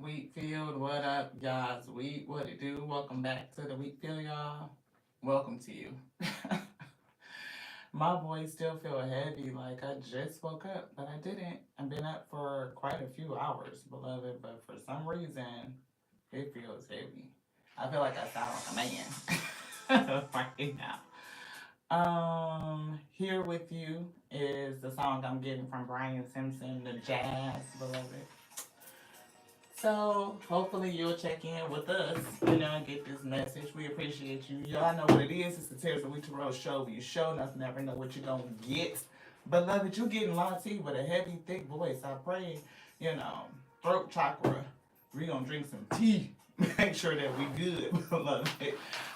Wheat Field? What up, guys? Wheat, what it do? Welcome back to the Wheat Field, y'all. Welcome to you. My voice still feel heavy, like I just woke up, but I didn't. I've been up for quite a few hours, beloved, but for some reason, it feels heavy. I feel like I sound like a man right now. Here with you is the song I'm getting from Brian Simpson, the jazz, beloved. So hopefully you'll check in with us, and get this message. We appreciate you. Y'all know what it is. It's the Tears of Week Road show. You show enough, never know what you're gonna get. Beloved, you getting Lonnie with a heavy, thick voice. I pray, you know, throat chakra. We gonna drink some tea. Make sure that we good, beloved.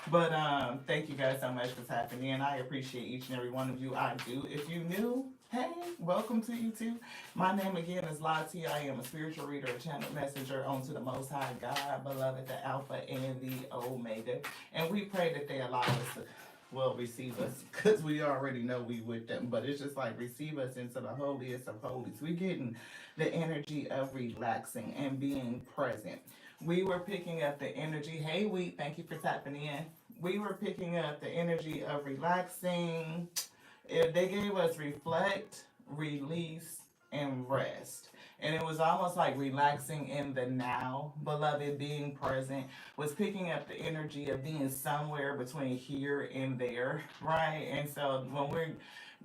But thank you guys so much for tapping in. I appreciate each and every one of you. I do. If you new, hey, welcome to you too. My name again is Lati. I am a spiritual reader, a channel messenger onto the Most High God, beloved, the Alpha and the Omega. And we pray that they allow us to, well, receive us, because we already know we with them. But it's just like receive us into the holiest of holies. We getting the energy of relaxing and being present. We were picking up the energy. Hey, Wheat, thank you for tapping in. We were picking up the energy of relaxing. If they gave us reflect, release, and rest. And it was almost like relaxing in the now, beloved, being present, was picking up the energy of being somewhere between here and there, right? And so when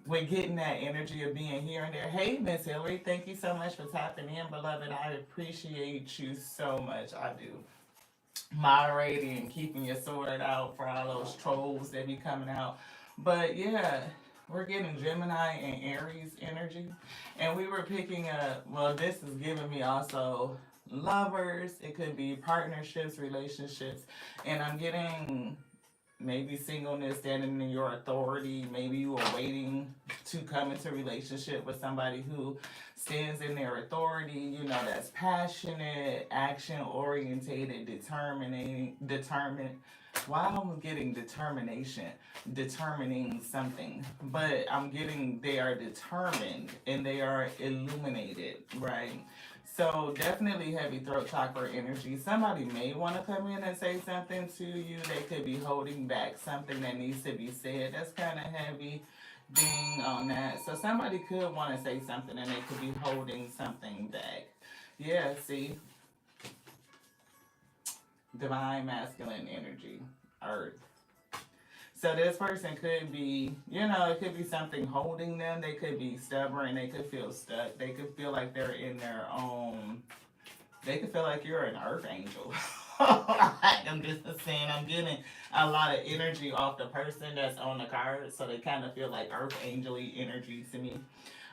we're getting that energy of being here and there. Hey, Miss Hillary, thank you so much for tapping in, beloved. I appreciate you so much. I do. Moderating and keeping your sword out for all those trolls that be coming out. But yeah, we're getting Gemini and Aries energy. And we were picking up, well, this is giving me also lovers. It could be partnerships, relationships. And I'm getting maybe singleness, standing in your authority. Maybe you are waiting to come into a relationship with somebody who stands in their authority, that's passionate, action orientated, determined. Why I'm getting determination, determining something, but I'm getting they are determined and they are illuminated, right? So definitely heavy throat chakra energy. Somebody may want to come in and say something to you. They could be holding back something that needs to be said. That's kind of heavy being on that. So somebody could want to say something and they could be holding something back. Yeah, see, divine masculine energy, earth. So this person could be, it could be something holding them. They could be stubborn. They could feel stuck. They could feel like they're in their own. They could feel like you're an earth angel. I'm just saying, I'm getting a lot of energy off the person that's on the card. So they kind of feel like earth angel-y energy to me.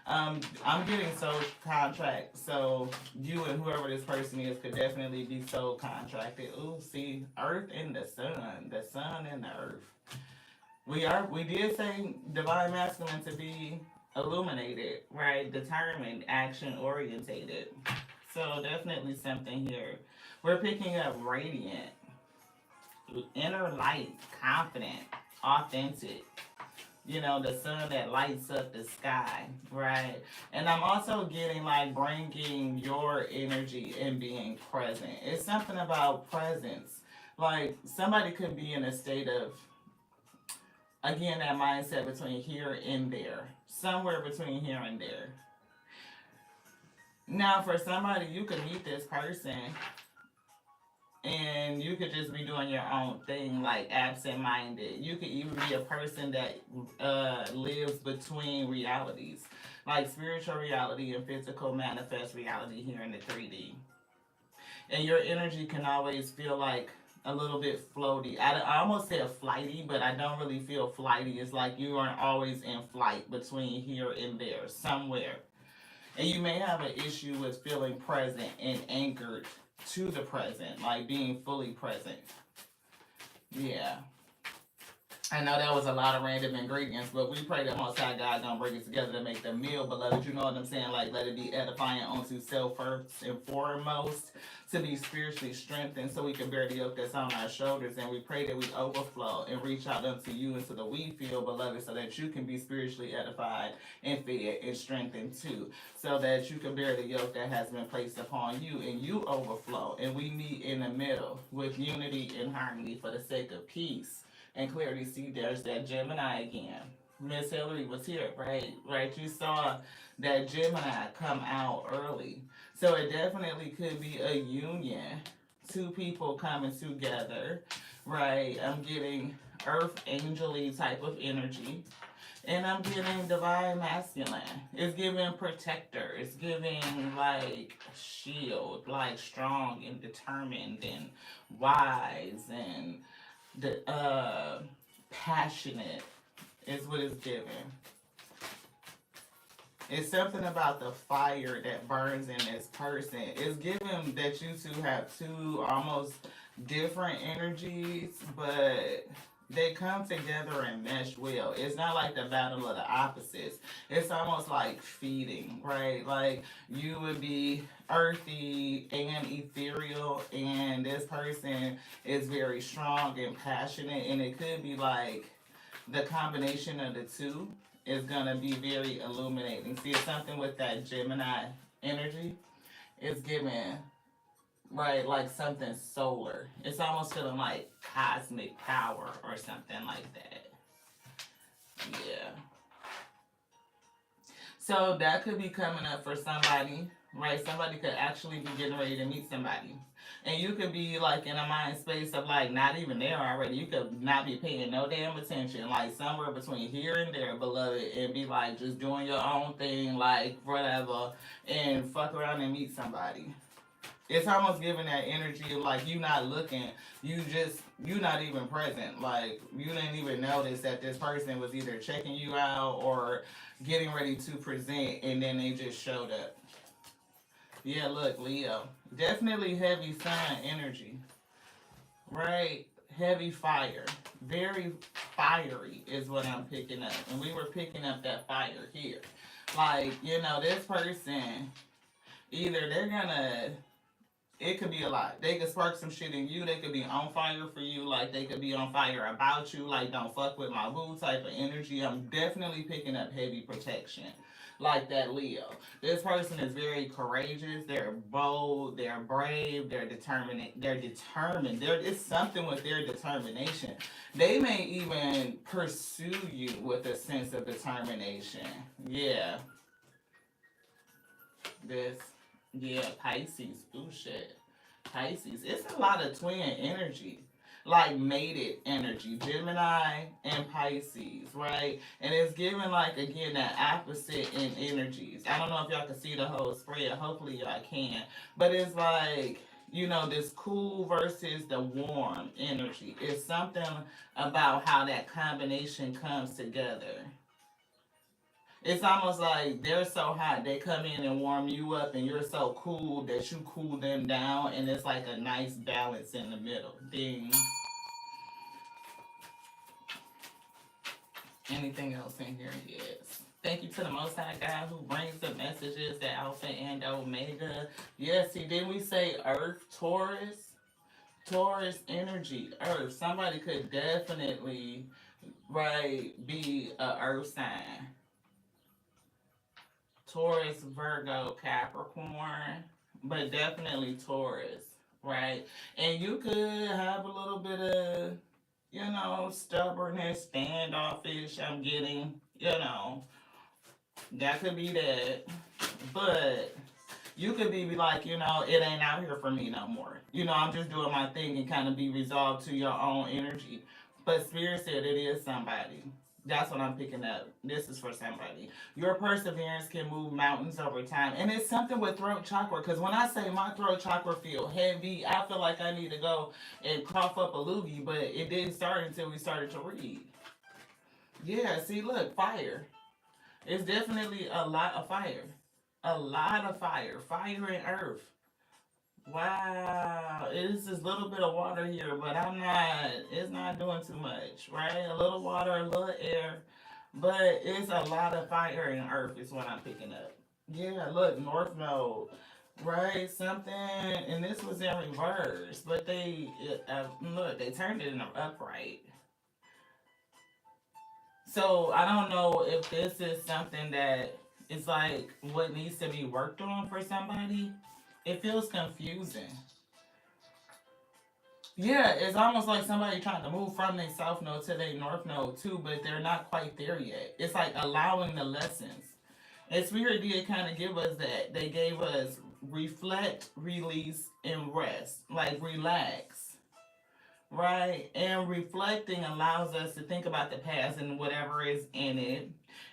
I'm getting soul contract, so you and whoever this person is could definitely be soul contracted. Ooh, see, earth and the sun and the earth. We did say divine masculine to be illuminated, right? Determined, action orientated. So definitely something here. We're picking up radiant, inner light, confident, authentic. The sun that lights up the sky, right? And I'm also getting like bringing your energy and being present. It's something about presence. Like somebody could be in a state of, again, that mindset between here and there, somewhere between here and there. Now, for somebody, you could meet this person and you could just be doing your own thing, like absent-minded. You could even be a person that lives between realities, like spiritual reality and physical manifest reality here in the 3D. And your energy can always feel like a little bit floaty. I almost said flighty, but I don't really feel flighty. It's like you aren't always in flight between here and there, somewhere. And you may have an issue with feeling present and anchored to the present, like being fully present. Yeah. I know that was a lot of random ingredients, but we pray that Most High God gonna bring it together to make the meal, beloved. You know what I'm saying? Like, let it be edifying unto self first and foremost, to be spiritually strengthened, so we can bear the yoke that's on our shoulders. And we pray that we overflow and reach out unto you into the wheat field, beloved, so that you can be spiritually edified and fed and strengthened too, so that you can bear the yoke that has been placed upon you, and you overflow. And we meet in the middle with unity and harmony for the sake of peace and clarity. See, there's that Gemini again. Miss Hillary was here, right? Right, you saw that Gemini come out early. So it definitely could be a union. Two people coming together, right? I'm getting earth angel type of energy. And I'm getting divine masculine. It's giving protector. It's giving like shield, like strong and determined and wise and the passionate is what it's giving. It's something about the fire that burns in this person. It's giving that you two have two almost different energies, but they come together and mesh well. It's not like the battle of the opposites. It's almost like feeding, right? Like you would be earthy and ethereal, and this person is very strong and passionate, and it could be like the combination of the two is gonna be very illuminating. See, it's something with that Gemini energy. It's giving right like something solar. It's almost feeling like cosmic power or something like that. Yeah. So that could be coming up for somebody, right? Somebody could actually be getting ready to meet somebody. And you could be like in a mind space of like not even there already. You could not be paying no damn attention, like somewhere between here and there, beloved, and be like just doing your own thing, like whatever, and fuck around and meet somebody. It's almost giving that energy of like you not looking, you not even present. Like you didn't even notice that this person was either checking you out or getting ready to present, and then they just showed up. Yeah, look, Leo. Definitely heavy sun energy. Right? Heavy fire. Very fiery is what I'm picking up. And we were picking up that fire here. Like, this person, either they're gonna it could be a lot. They could spark some shit in you. They could be on fire for you. Like they could be on fire about you. Like don't fuck with my boo type of energy. I'm definitely picking up heavy protection. Like that Leo. This person is very courageous. They're bold. They're brave. They're determined. They're determined. It's something with their determination. They may even pursue you with a sense of determination. Yeah. This. Yeah, Pisces. Ooh, shit. Pisces. It's a lot of twin energy. Like mated energy. Gemini and Pisces, right? And it's giving, like, again, that opposite in energies. I don't know if y'all can see the whole spread. Hopefully, y'all can. But it's like, this cool versus the warm energy. It's something about how that combination comes together. It's almost like they're so hot, they come in and warm you up, and you're so cool that you cool them down, and it's like a nice balance in the middle. Ding. Anything else in here? Yes. Thank you to the Most High God who brings the messages, the Alpha and Omega. Yes, see, didn't we say Earth, Taurus? Taurus energy, Earth. Somebody could definitely, right, be a Earth sign. Taurus, Virgo, Capricorn, but definitely Taurus, right? And you could have a little bit of, stubbornness, standoffish. I'm getting, that could be that. But you could be like, it ain't out here for me no more. I'm just doing my thing and kind of be resolved to your own energy. But Spirit said it is somebody. That's what I'm picking up. This is for somebody. Your perseverance can move mountains over time. And it's something with throat chakra. Because when I say my throat chakra feel heavy, I feel like I need to go and cough up a loogie. But it didn't start until we started to read. Yeah, see, look, fire. It's definitely a lot of fire. A lot of fire. Fire and earth. Wow. it's just a little bit of water here, but it's not doing too much, right? A little water, a little air, but it's a lot of fire and earth is what I'm picking up. Yeah, look, North Node, right? Something, and this was in reverse, but look, they turned it in an upright. So I don't know if this is something that is like what needs to be worked on for somebody. It feels confusing. Yeah, it's almost like somebody trying to move from their south node to their north node too, but they're not quite there yet. It's like allowing the lessons. And Spirit did kind of give us that. They gave us reflect, release, and rest. Like relax, right? And reflecting allows us to think about the past and whatever is in it.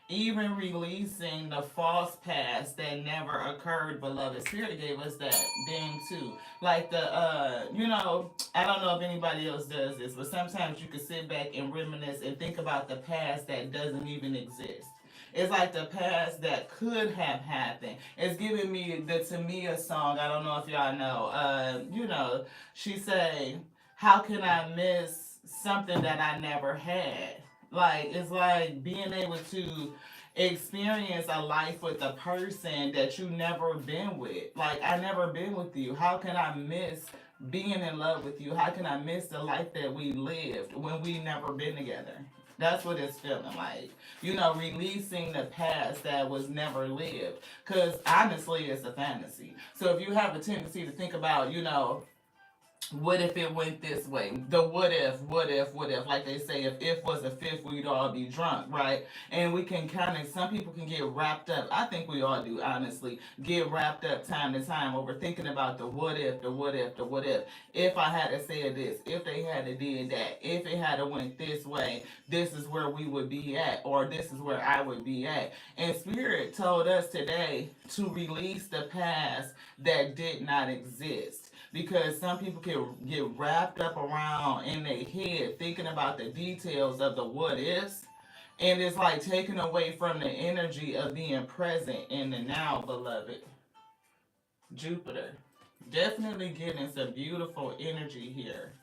Even releasing the false past that never occurred, beloved. Spirit gave us that thing too. Like I don't know if anybody else does this, but sometimes you can sit back and reminisce and think about the past that doesn't even exist. It's like the past that could have happened. It's giving me the Tamia song. I don't know if y'all know. She say, "How can I miss something that I never had?" Like it's like being able to experience a life with a person that you never been with. Like I never been with you. How can I miss being in love with you? How can I miss the life that we lived when we never been together? That's what it's feeling like. Releasing the past that was never lived. Because honestly, it's a fantasy. So if you have a tendency to think about, what if it went this way? The what if, like they say, if was a fifth, we'd all be drunk, right? And we can some people can get wrapped up. I think we all do, honestly, get wrapped up time to time over thinking about the what if, the what if, the what if. If I had to say this, if they had to did that, if it had to went this way, this is where we would be at, or this is where I would be at. And Spirit told us today to release the past that did not exist because some people can get wrapped up around in their head thinking about the details of the what ifs. And it's like taken away from the energy of being present in the now, beloved. Jupiter. Definitely getting some beautiful energy here.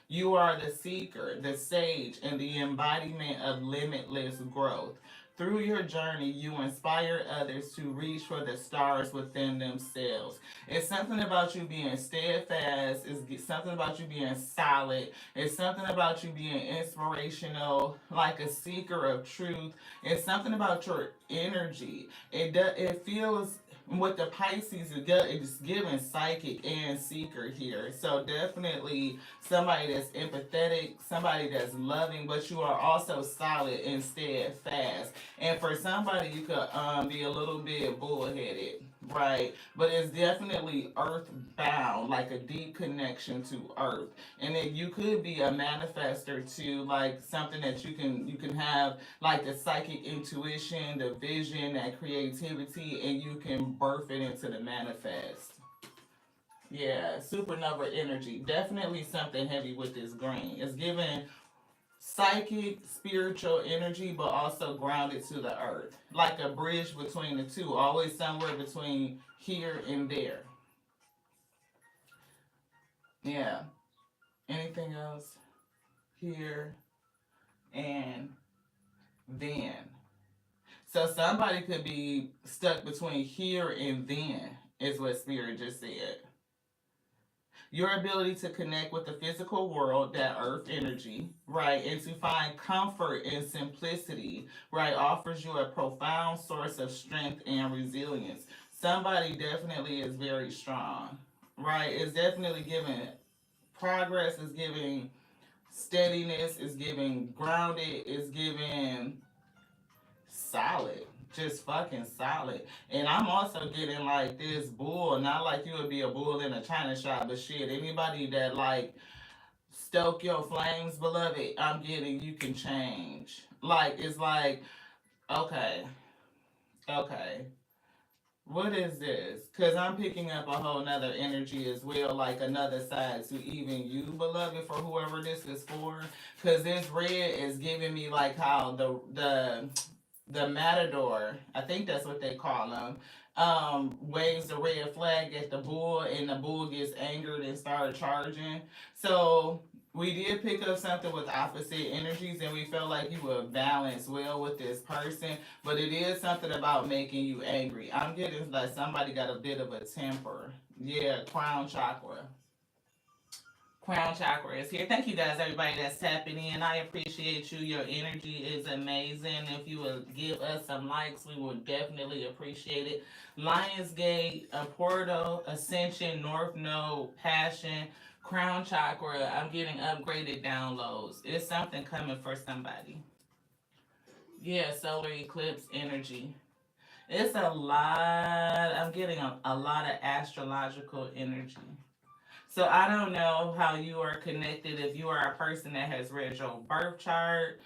You are the seeker, the sage, and the embodiment of limitless growth. Through your journey, you inspire others to reach for the stars within themselves. It's something about you being steadfast. It's something about you being solid. It's something about you being inspirational, like a seeker of truth. It's something about your energy. It feels with the Pisces, it's giving psychic and seeker here. So definitely somebody that's empathetic, somebody that's loving, but you are also solid and steadfast. And for somebody, you could be a little bit bullheaded, right? But it's definitely earthbound, like a deep connection to earth. And then you could be a manifester to like something that you can have like the psychic intuition, the vision, that creativity, and you can birth it into the manifest. Yeah, supernova energy. Definitely something heavy with this green. It's giving psychic, spiritual energy, but also grounded to the earth. Like a bridge between the two, always somewhere between here and there. Yeah. Anything else? Here and then. So somebody could be stuck between here and then, is what Spirit just said. Your ability to connect with the physical world, that earth energy, right, and to find comfort in simplicity, right, offers you a profound source of strength and resilience. Somebody definitely is very strong, right? It's definitely giving progress, is giving steadiness, is giving grounded, is giving solid, just fucking solid. And I'm also getting like this bull, not like you would be a bull in a china shop, but shit, anybody that like stoke your flames, beloved, I'm getting you can change. Like it's like, okay, okay. What is this? Because I'm picking up a whole nother energy as well, like another side to even you, beloved, for whoever this is for. Because this red is giving me like how the matador, I think that's what they call them, waves the red flag at the bull, and the bull gets angered and started charging. So we did pick up something with opposite energies, and we felt like you were balanced well with this person, but it is something about making you angry. I'm getting like somebody got a bit of a temper. Yeah, crown chakra. Crown chakra is here. Thank you guys, everybody that's tapping in. I appreciate you. Your energy is amazing. If you would give us some likes, we would definitely appreciate it. Lionsgate, a portal, ascension, north node, passion, crown chakra. I'm getting upgraded downloads. It's something coming for somebody. Yeah, solar eclipse energy. It's a lot. I'm getting a lot of astrological energy. So I don't know how you are connected. If you are a person that has read your birth chart,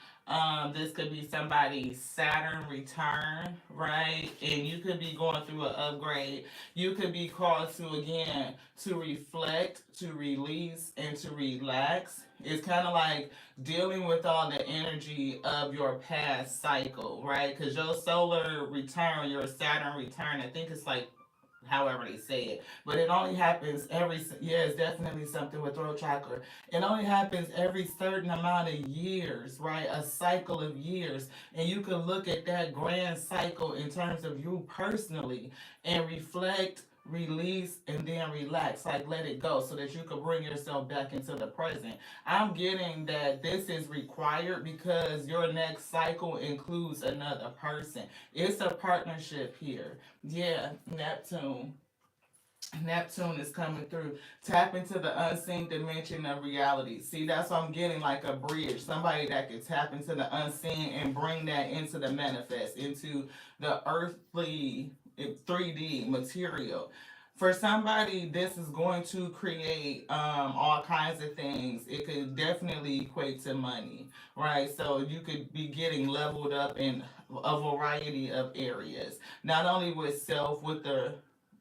this could be somebody's Saturn return, right? And you could be going through an upgrade. You could be called to again to reflect, to release, and to relax. It's kind of like dealing with all the energy of your past cycle, right? Because your solar return, your Saturn return, I think it's like however they say it. But it only happens yeah, it's definitely something with throat chakra. It only happens every certain amount of years, right? A cycle of years. And you can look at that grand cycle in terms of you personally and reflect, release, and then relax, like let it go so that you can bring yourself back into the present. I'm getting that this is required because your next cycle includes another person. It's a partnership here. Yeah, Neptune. Neptune is coming through. Tap into the unseen dimension of reality. See, that's what I'm getting, like a bridge. Somebody that can tap into the unseen and bring that into the manifest, into the earthly 3D material. For somebody, this is going to create all kinds of things. It could definitely equate to money, right? So you could be getting leveled up in a variety of areas. Not only with self, with the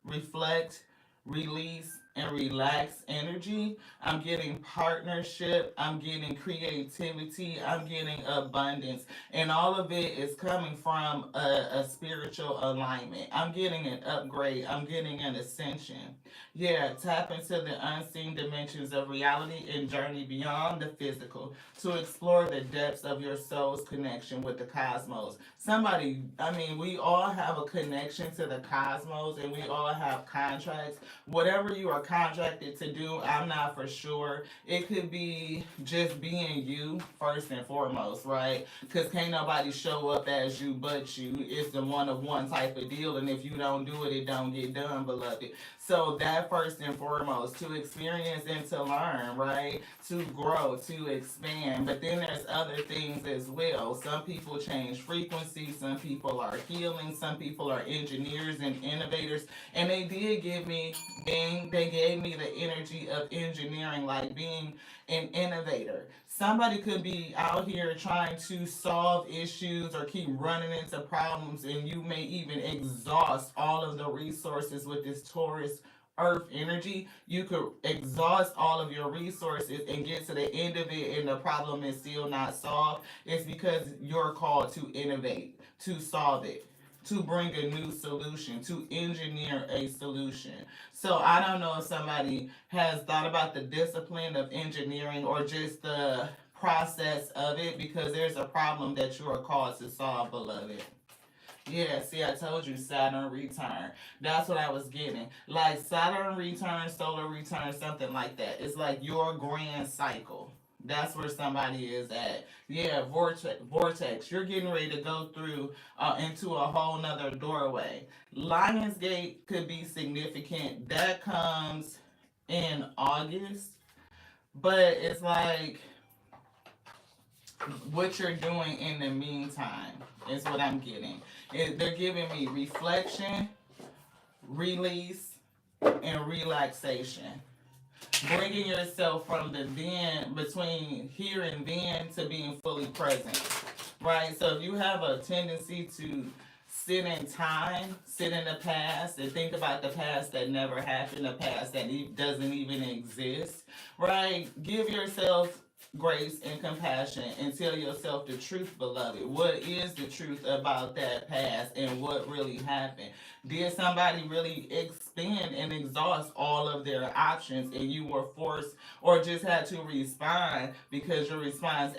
reflect, release, and relax energy. I'm getting partnership, I'm getting creativity, I'm getting abundance, and all of it is coming from a spiritual alignment. I'm getting an upgrade, I'm getting an ascension. Yeah, tap into the unseen dimensions of reality and journey beyond the physical to explore the depths of your soul's connection with the cosmos. Somebody, I mean, we all have a connection to the cosmos and we all have contracts. Whatever you are contracted to do, I'm not for sure. It could be just being you first and foremost, right? Because can't nobody show up as you but you. It's the one of one type of deal, and if you don't do it, it don't get done, beloved. So that first and foremost, to experience and to learn, right? To grow, to expand. But then there's other things as well. Some people change frequency, some people are healing, some people are engineers and innovators. And they did give me they gave me the energy of engineering, like being an innovator. Somebody could be out here trying to solve issues or keep running into problems, and you may even exhaust all of the resources with this Taurus earth energy. You could exhaust all of your resources and get to the end of it and the problem is still not solved. It's because you're called to innovate, to solve it, to bring a new solution, to engineer a solution. So I don't know if somebody has thought about the discipline of engineering or just the process of it, because there's a problem that you are called to solve, beloved. Yeah, see, I told you Saturn return. That's what I was getting. Like Saturn return, solar return, something like that. It's like your grand cycle. That's where somebody is at. Yeah, vortex. You're getting ready to go through into a whole nother doorway. Lionsgate could be significant. That comes in August, but it's like what you're doing in the meantime is what I'm getting. They're giving me reflection, release, and relaxation. Bringing yourself from the then, between here and then, to being fully present, right? So if you have a tendency to sit in time, sit in the past, and think about the past that never happened, the past that doesn't even exist, right? Give yourself grace, and compassion, and tell yourself the truth, beloved. What is the truth about that past and what really happened? Did somebody really expend and exhaust all of their options and you were forced or just had to respond because your response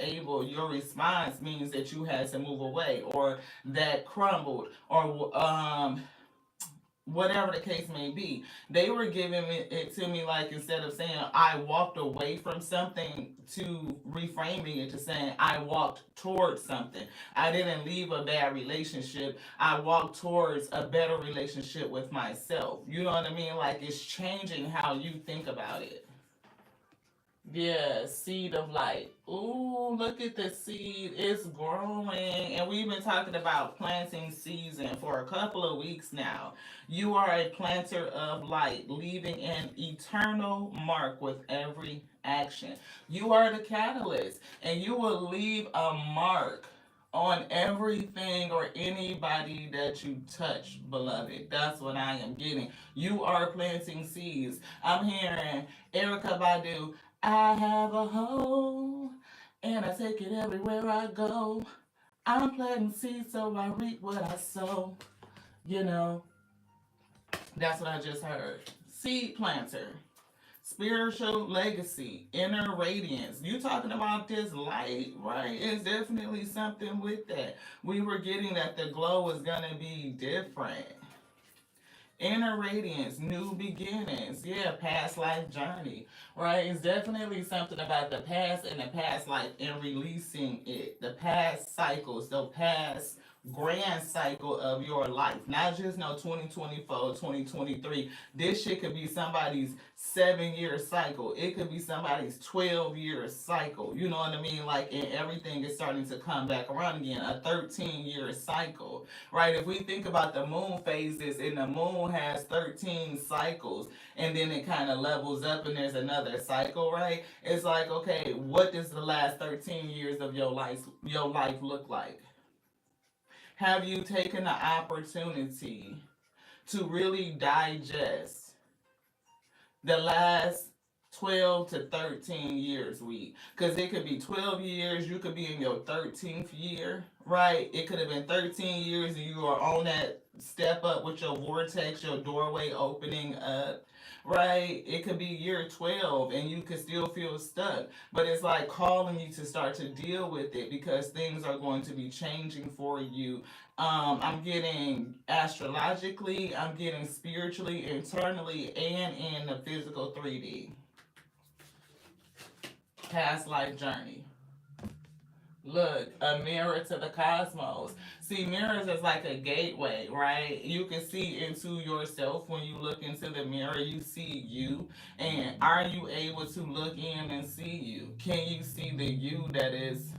means that you had to move away or that crumbled or whatever the case may be. They were giving it to me like instead of saying I walked away from something to reframing it to saying I walked towards something. I didn't leave a bad relationship. I walked towards a better relationship with myself. You know what I mean? Like it's changing how you think about it. Yeah, seed of light. Ooh, look at the seed. It's growing. And we've been talking about planting season for a couple of weeks now. You are a planter of light, leaving an eternal mark with every action. You are the catalyst, and you will leave a mark on everything or anybody that you touch, beloved. That's what I am getting. You are planting seeds. I'm hearing Erica Badu. I have a home and I take it everywhere I go. I'm planting seeds so I reap what I sow. You know, that's what I just heard. Seed planter, spiritual legacy, inner radiance. You talking about this light, right? It's definitely something with that. We were getting that the glow was gonna be different. Inner radiance, new beginnings. Yeah, past life journey, right? It's definitely something about the past and the past life and releasing it. The past cycles, the past grand cycle of your life. Not just no 2024, 2023. This shit could be somebody's 7 year cycle. It could be somebody's 12 year cycle. You know what I mean? Like, and everything is starting to come back around again. A 13 year cycle, right? If we think about the moon phases, and the moon has 13 cycles, and then it kind of levels up, and there's another cycle, right? It's like, okay, what does the last 13 years of your life look like? Have you taken the opportunity to really digest the last 12 to 13 years week? Because it could be 12 years, you could be in your 13th year, right? It could have been 13 years and you are on that step up with your vortex, your doorway opening up, right? It could be year 12 and you could still feel stuck, but it's like calling you to start to deal with it because things are going to be changing for you. I'm getting astrologically, I'm getting spiritually, internally, and in the physical 3D. Past life journey. Look, a mirror to the cosmos. See, mirrors is like a gateway, right? You can see into yourself when you look into the mirror. You see you, and are you able to look in and see you? Can you see the you that is?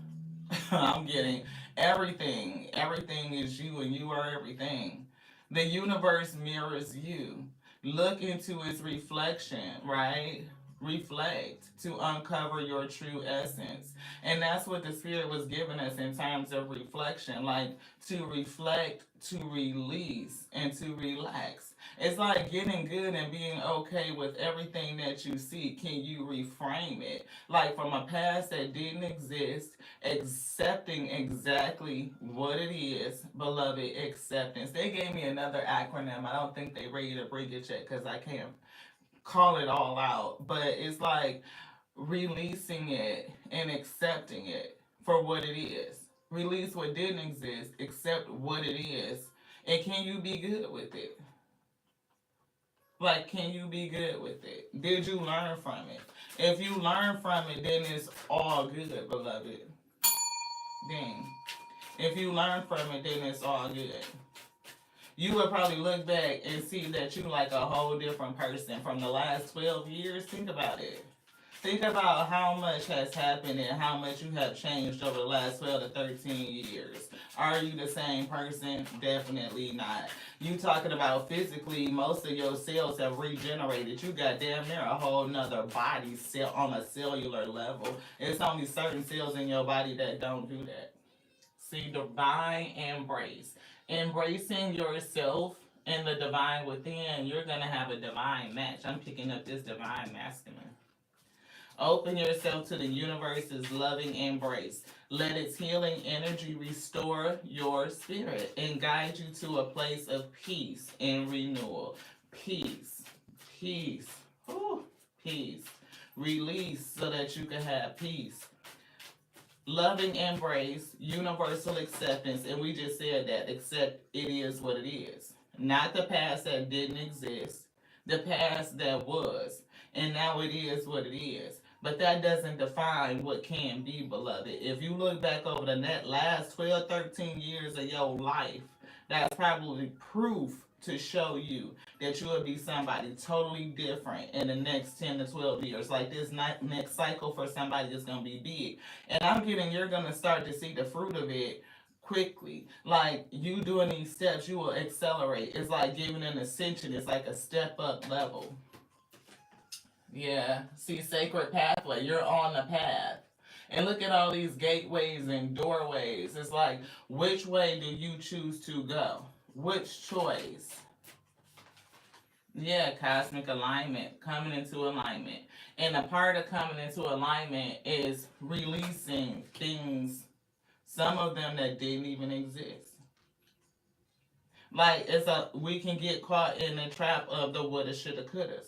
I'm getting everything. Everything is you, and you are everything. The universe mirrors you. Look into its reflection, right? Reflect to uncover your true essence. And that's what the Spirit was giving us in terms of reflection, like to reflect, to release, and to relax. It's like getting good and being okay with everything that you see. Can you reframe it? Like from a past that didn't exist, accepting exactly what it is, beloved, acceptance. They gave me another acronym. I don't think they ready to bring it yet because I can't call it all out. But it's like releasing it and accepting it for what it is. Release what didn't exist, accept what it is, and can you be good with it? Like, can you be good with it? Did you learn from it? If you learn from it, then it's all good, beloved. Dang. If you learn from it, then it's all good. You would probably look back and see that you like a whole different person from the last 12 years. Think about it. Think about how much has happened and how much you have changed over the last 12 to 13 years. Are you the same person? Definitely not. You talking about physically, most of your cells have regenerated. You got damn near a whole nother body cell on a cellular level. It's only certain cells in your body that don't do that. See, divine embrace. Embracing yourself and the divine within, you're going to have a divine match. I'm picking up this divine masculine. Open yourself to the universe's loving embrace. Let its healing energy restore your spirit and guide you to a place of peace and renewal. Peace, peace, whew, peace. Release so that you can have peace. Loving embrace, universal acceptance, and we just said that, accept it is what it is. Not the past that didn't exist, the past that was, and now it is what it is. But that doesn't define what can be, beloved. If you look back over the last 12, 13 years of your life, that's probably proof to show you that you will be somebody totally different in the next 10 to 12 years. Like this next cycle for somebody is going to be big. And I'm getting, you're going to start to see the fruit of it quickly. Like you doing these steps, you will accelerate. It's like giving an ascension. It's like a step up level. Yeah. See, sacred pathway. You're on the path. And look at all these gateways and doorways. It's like, which way do you choose to go? Which choice? Yeah, cosmic alignment, coming into alignment. And a part of coming into alignment is releasing things, some of them that didn't even exist. Like we can get caught in the trap of the woulda, shoulda, couldas.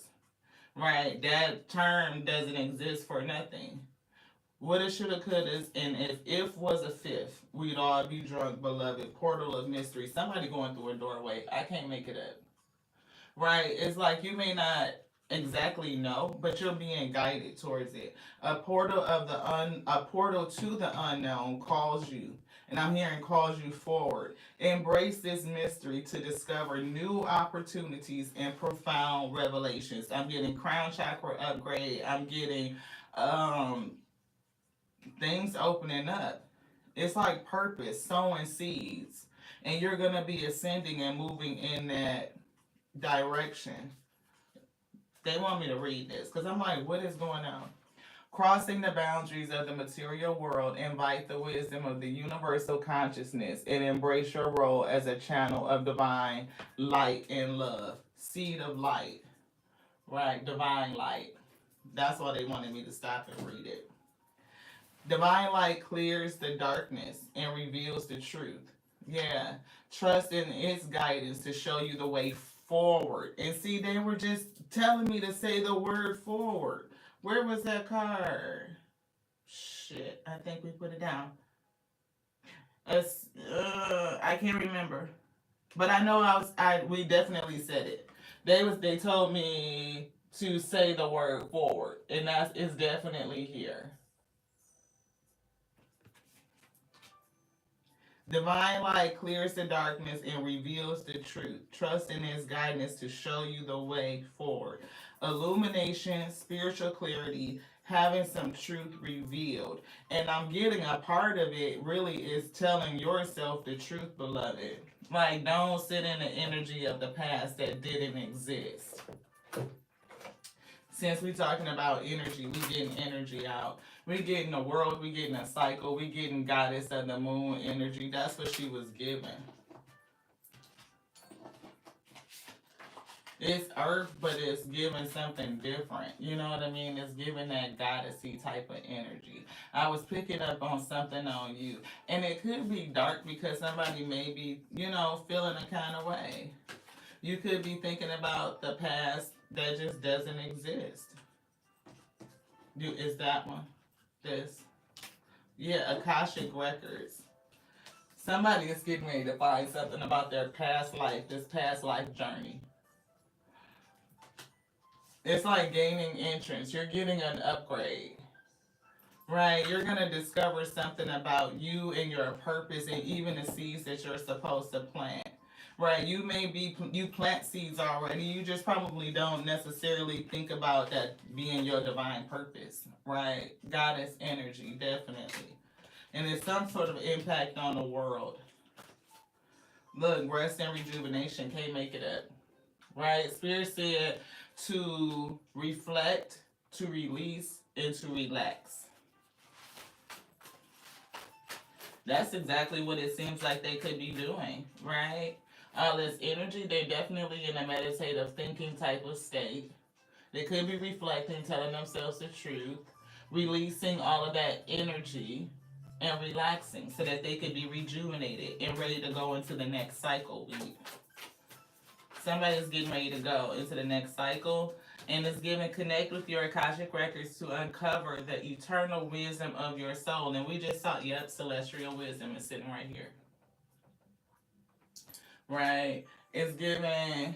Right? That term doesn't exist for nothing. Woulda, shoulda, couldas, and if was a fifth, we'd all be drunk, beloved. Portal of mystery. Somebody going through a doorway. I can't make it up. Right? It's like you may not exactly know, but you're being guided towards it. A portal to the unknown calls you. And I'm hearing calls you forward. Embrace this mystery to discover new opportunities and profound revelations. I'm getting crown chakra upgrade. I'm getting um things opening up. It's like purpose, sowing seeds. And you're gonna be ascending and moving in that direction. They want me to read this because I'm like, what is going on? Crossing the boundaries of the material world, invite the wisdom of the universal consciousness and embrace your role as a channel of divine light and love. Seed of light, right? Divine light. That's why they wanted me to stop and read it. Divine light clears the darkness and reveals the truth. Yeah. Trust in its guidance to show you the way forward. And see, they were just telling me to say the word forward. Where was that card? Shit, I think we put it down. I can't remember, but I know we definitely said it. They told me to say the word forward, and it's definitely here. Divine light clears the darkness and reveals the truth. Trust in His guidance to show you the way forward. Illumination, spiritual clarity, having some truth revealed. And I'm getting a part of it really is telling yourself the truth, beloved. Like, don't sit in the energy of the past that didn't exist. Since we're talking about energy, we getting energy out. We getting the world, we getting a cycle, we getting goddess of the moon energy. That's what she was given. It's earth, but it's giving something different. You know what I mean? It's giving that goddessy type of energy. I was picking up on something on you. And it could be dark because somebody may be, feeling a kind of way. You could be thinking about the past that just doesn't exist. Is that one? This? Yeah, Akashic Records. Somebody is getting ready to find something about their past life, this past life journey. It's like gaining entrance. You're getting an upgrade. Right? You're going to discover something about you and your purpose and even the seeds that you're supposed to plant. Right, you plant seeds already. You just probably don't necessarily think about that being your divine purpose. Right, goddess energy, definitely, and it's some sort of impact on the world. Look, rest and rejuvenation, can't make it up. Right, Spirit said to reflect, to release, and to relax. That's exactly what it seems like they could be doing, right? All this energy, they're definitely in a meditative thinking type of state. They could be reflecting, telling themselves the truth. releasing all of that energy and relaxing so that they could be rejuvenated and ready to go into the next cycle. Somebody's getting ready to go into the next cycle, and it's given connect with your Akashic records to uncover the eternal wisdom of your soul. And we just saw, yep, celestial wisdom is sitting right here. Right? It's given,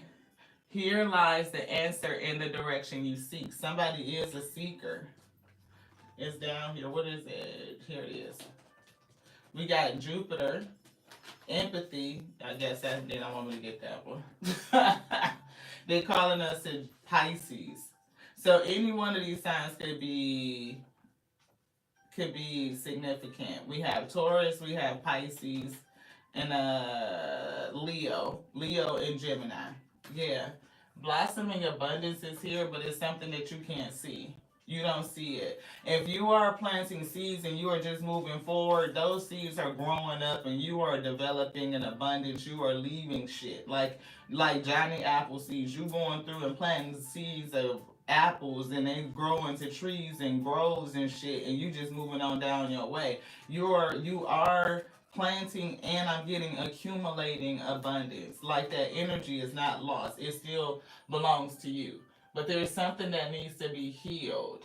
here lies the answer in the direction you seek. Somebody is a seeker. It's down here. What is it? Here it is. We got Jupiter, empathy. I guess that, they don't want me to get that one. They're calling us in Pisces. So any one of these signs could be significant. We have Taurus, we have Pisces, and Leo and Gemini. Yeah. Blossoming abundance is here, but it's something that you can't see. You don't see it. If you are planting seeds and you are just moving forward, those seeds are growing up and you are developing an abundance. You are leaving shit. Like Johnny Apple seeds. You going through and planting seeds of apples and they grow into trees and grows and shit, and you just moving on down your way. You are planting, and I'm getting accumulating abundance. Like that energy is not lost. It still belongs to you. But there's something that needs to be healed,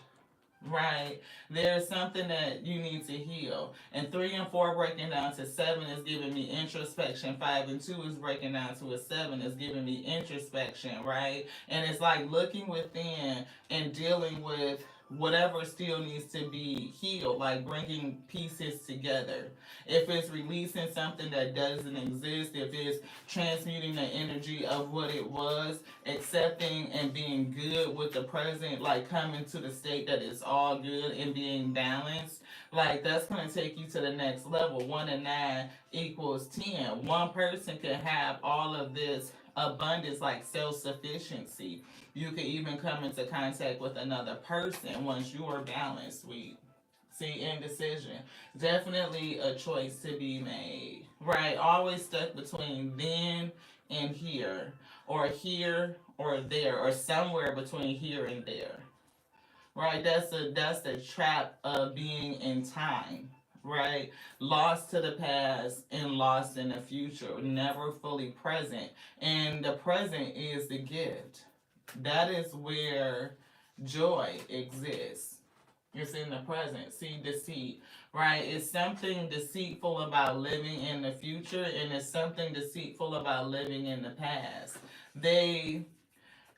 right? There's something that you need to heal. And 3 and 4 breaking down to 7 is giving me introspection. 5 and 2 is breaking down to a 7 is giving me introspection, right? And it's like looking within and dealing with whatever still needs to be healed, like bringing pieces together. If it's releasing something that doesn't exist, if it's transmuting the energy of what it was, accepting and being good with the present, like coming to the state that it's all good and being balanced, like that's going to take you to the next level. 1 and 9 equals 10. One person can have all of this abundance, like self-sufficiency. You can even come into contact with another person once you are balanced, sweet. See, indecision. Definitely a choice to be made. Right? Always stuck between then and here. Or here or there. Or somewhere between here and there. Right? That's the trap of being in time. Right? Lost to the past and lost in the future. Never fully present. And the present is the gift. That is where joy exists. It's in the present. See, deceit, right? It's something deceitful about living in the future, and it's something deceitful about living in the past.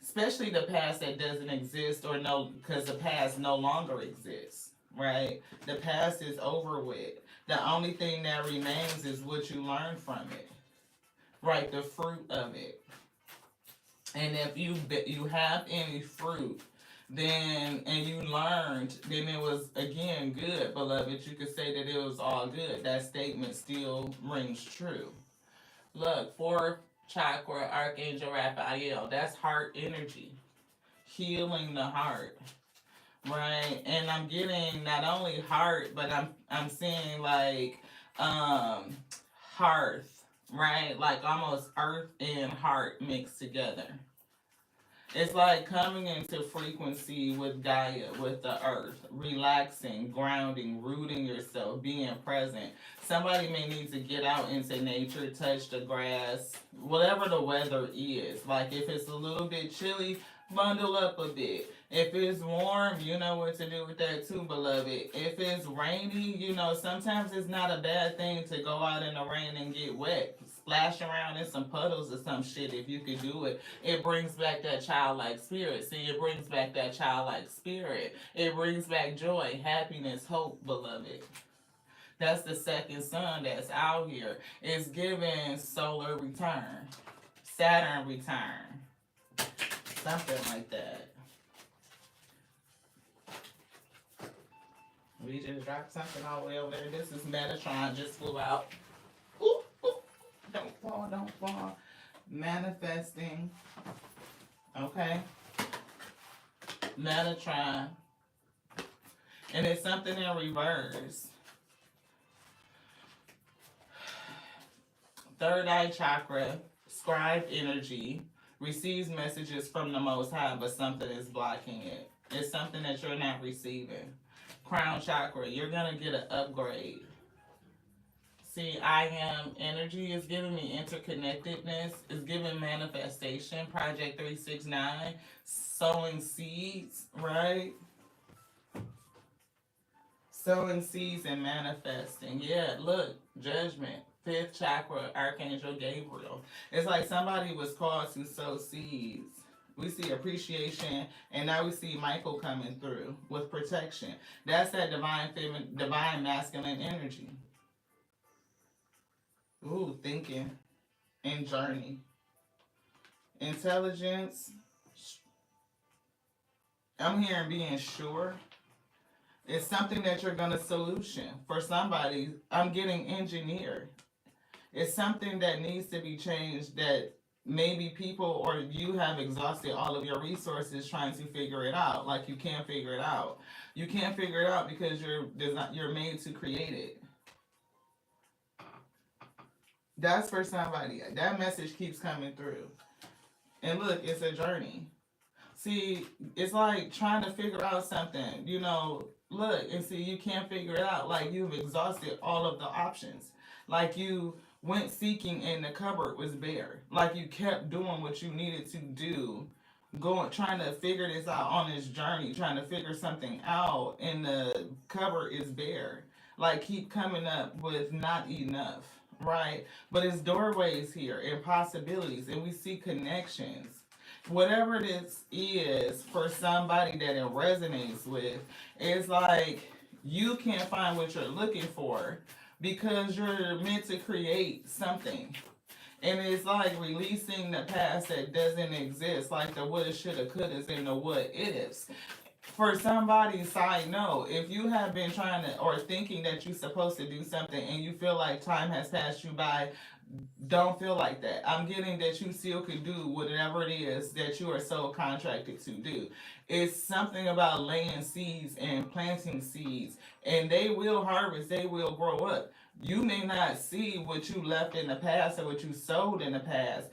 Especially the past that doesn't exist, or no, because the past no longer exists, right? The past is over with. The only thing that remains is what you learn from it, right? The fruit of it. And if you have any fruit, then and you learned, then it was again good, beloved. You could say that it was all good. That statement still rings true. Look, 4th chakra, Archangel Raphael. That's heart energy, healing the heart, right? And I'm getting not only heart, but I'm seeing like hearth. Right? Like almost earth and heart mixed together. It's like coming into frequency with Gaia, with the earth, relaxing, grounding, rooting yourself, being present. Somebody may need to get out into nature, touch the grass, whatever the weather is. Like if it's a little bit chilly, bundle up a bit. If it's warm, you know what to do with that too, beloved. If it's rainy, sometimes it's not a bad thing to go out in the rain and get wet. Splash around in some puddles or some shit if you could do it. It brings back that childlike spirit. See, it brings back that childlike spirit. It brings back joy, happiness, hope, beloved. That's the second sun that's out here. It's giving solar return, Saturn return, something like that. We just dropped something all the way over there. This is Metatron, just flew out. Ooh, ooh. Don't fall. Manifesting. Okay. Metatron. And it's something in reverse. Third eye chakra, scribe energy, receives messages from the Most High, but something is blocking it. It's something that you're not receiving. crown chakra. You're going to get an upgrade. See, I am energy is giving me interconnectedness, is giving manifestation, project 369, sowing seeds, right? Sowing seeds and manifesting. Yeah, look, judgment, fifth chakra, Archangel Gabriel. It's like somebody was called to sow seeds. We see appreciation, and now we see Michael coming through with protection. That's that divine masculine energy. Ooh, thinking and journey. Intelligence. I'm hearing being sure. It's something that you're going to solution. For somebody, I'm getting engineer. It's something that needs to be changed that maybe people or you have exhausted all of your resources trying to figure it out. Like you can't figure it out. You can't figure it out because you're made to create it. That's for somebody. That message keeps coming through. And look, it's a journey. See, it's like trying to figure out something, look and see you can't figure it out. Like you've exhausted all of the options. Like you went seeking and the cupboard was bare. Like you kept doing what you needed to do, going trying to figure this out on this journey, trying to figure something out and the cupboard is bare. Like keep coming up with not enough, right? But it's doorways here and possibilities and we see connections. Whatever this is for somebody that it resonates with, it's like you can't find what you're looking for because you're meant to create something. And it's like releasing the past that doesn't exist, like the woulda, shoulda, couldas, and the what ifs. For somebody's side note, if you have been trying to or thinking that you're supposed to do something and you feel like time has passed you by, don't feel like that. I'm getting that you still can do whatever it is that you are so contracted to do. It's something about laying seeds and planting seeds, and they will harvest, they will grow up. You may not see what you left in the past or what you sowed in the past,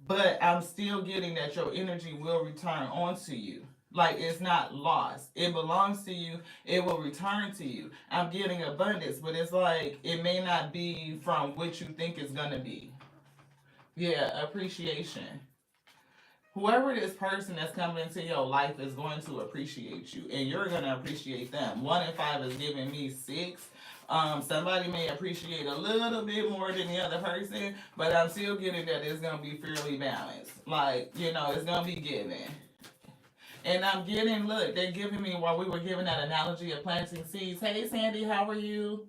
but I'm still getting that your energy will return onto you. Like it's not lost. It belongs to you. It will return to you. I'm getting abundance, but it's like it may not be from what you think it's gonna be. Yeah, appreciation. Whoever this person that's coming into your life is going to appreciate you, and you're gonna appreciate them. 1 in 5 is giving me 6. Somebody may appreciate a little bit more than the other person, but I'm still getting that it's gonna be fairly balanced. Like it's gonna be given. And I'm getting, look, they're giving me while we were giving that analogy of planting seeds. Hey, Sandy, how are you?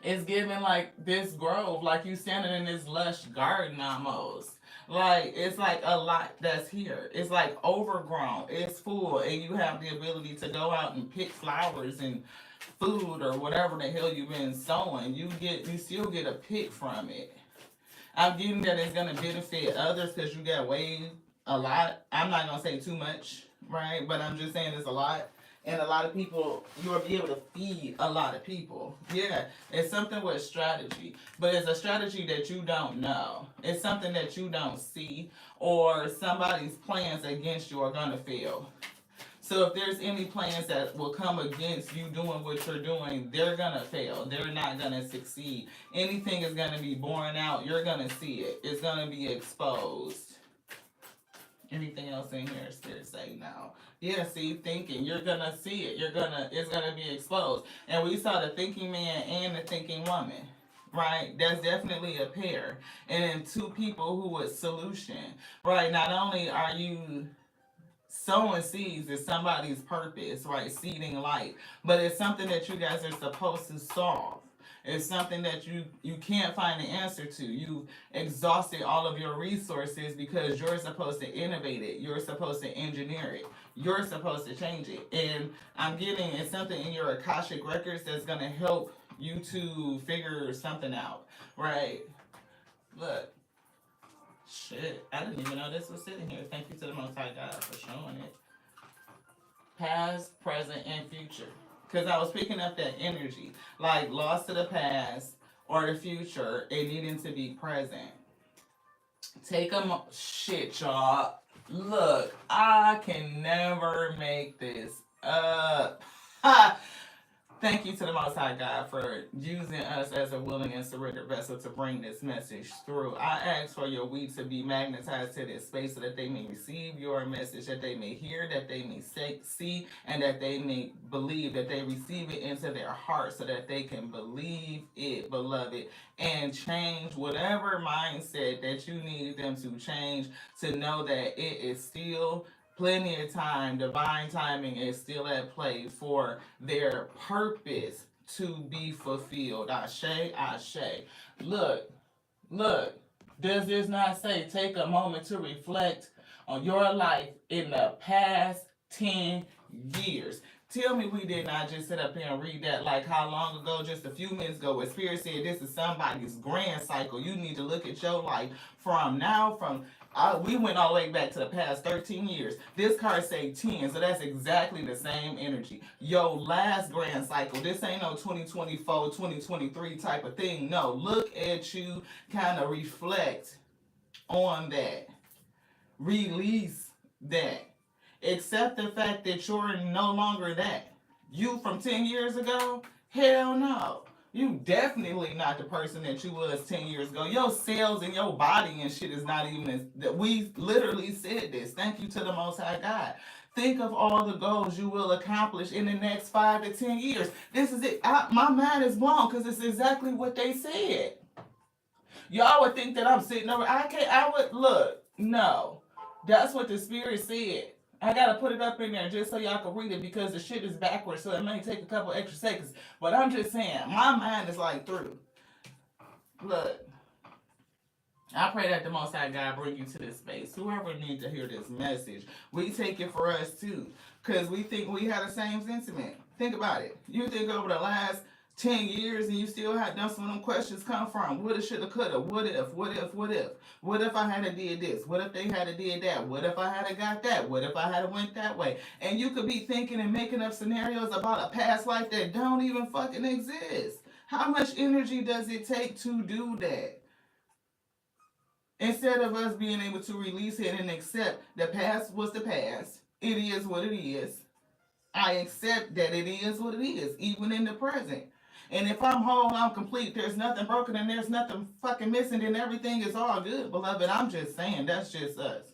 It's giving like this grove, like you standing in this lush garden almost. Like, it's like a lot that's here. It's like overgrown, it's full, and you have the ability to go out and pick flowers and food or whatever the hell you've been sowing. You still get a pick from it. I'm getting that it's gonna benefit others because you got way a lot. I'm not gonna say too much, right? But I'm just saying it's a lot. And a lot of people, you'll be able to feed a lot of people. Yeah, it's something with strategy, but it's a strategy that you don't know. It's something that you don't see, or somebody's plans against you are gonna fail. So if there's any plans that will come against you doing what you're doing, they're gonna fail. They're not gonna succeed. Anything is gonna be borne out. You're gonna see it. It's gonna be exposed. Anything else in here? Spirit say no. Yeah, see, thinking. You're gonna see it. It's gonna be exposed. And we saw the thinking man and the thinking woman. Right? That's definitely a pair. And then two people who would solution. Right? Not only are you sowing seeds is somebody's purpose, right? Seeding light. But it's something that you guys are supposed to solve. It's something that you can't find the answer to. You exhausted all of your resources because you're supposed to innovate it. You're supposed to engineer it. You're supposed to change it. And I'm getting it's something in your Akashic records that's gonna help you to figure something out. Right? Look. Shit, I didn't even know this was sitting here. Thank you to the Most High God for showing it. Past, present, and future. Because I was picking up that energy. Like lost to the past or the future and needing to be present. Take a shit, y'all. Look, I can never make this up. Ha! Thank you to the Most High God for using us as a willing and surrendered vessel to bring this message through. I ask for your we to be magnetized to this space so that they may receive your message, that they may hear, that they may see, and that they may believe, that they receive it into their heart so that they can believe it, beloved, and change whatever mindset that you need them to change, to know that it is still plenty of time. Divine timing is still at play for their purpose to be fulfilled. Ashe, ashe. Look, look. Does this not say take a moment to reflect on your life in the past 10 years? Tell me we did not just sit up here and read that like how long ago, just a few minutes ago, where Spirit said this is somebody's grand cycle. You need to look at your life from now, we went all the way back to the past 13 years. This card say 10, so that's exactly the same energy. Yo, last grand cycle. This ain't no 2024, 2023 type of thing. No, look at you, kind of reflect on that. Release that. Accept the fact that you're no longer that. You from 10 years ago? Hell no. You definitely not the person that you was 10 years ago. Your cells and your body and shit is not even that. We literally said this. Thank you to the Most High God. Think of all the goals you will accomplish in the next 5 to 10 years. This is it. My mind is blown because it's exactly what they said. Y'all would think that I'm sitting over. I would look. No. That's what the Spirit said. I gotta put it up in there just so y'all can read it because the shit is backwards, so it may take a couple extra seconds. But I'm just saying, my mind is like through. Look, I pray that the Most High God bring you to this space. Whoever needs to hear this message, we take it for us too, because we think we have the same sentiment. Think about it. You think over the last 10 years and you still have done some of them questions come from. Woulda, shoulda, coulda. What if, what if, what if? What if I had a did this? What if they had a did that? What if I had a got that? What if I had a went that way? And you could be thinking and making up scenarios about a past life that don't even fucking exist. How much energy does it take to do that? Instead of us being able to release it and accept the past was the past. It is what it is. I accept that it is what it is, even in the present. And if I'm whole, I'm complete, there's nothing broken and there's nothing fucking missing, then everything is all good, beloved. I'm just saying, that's just us.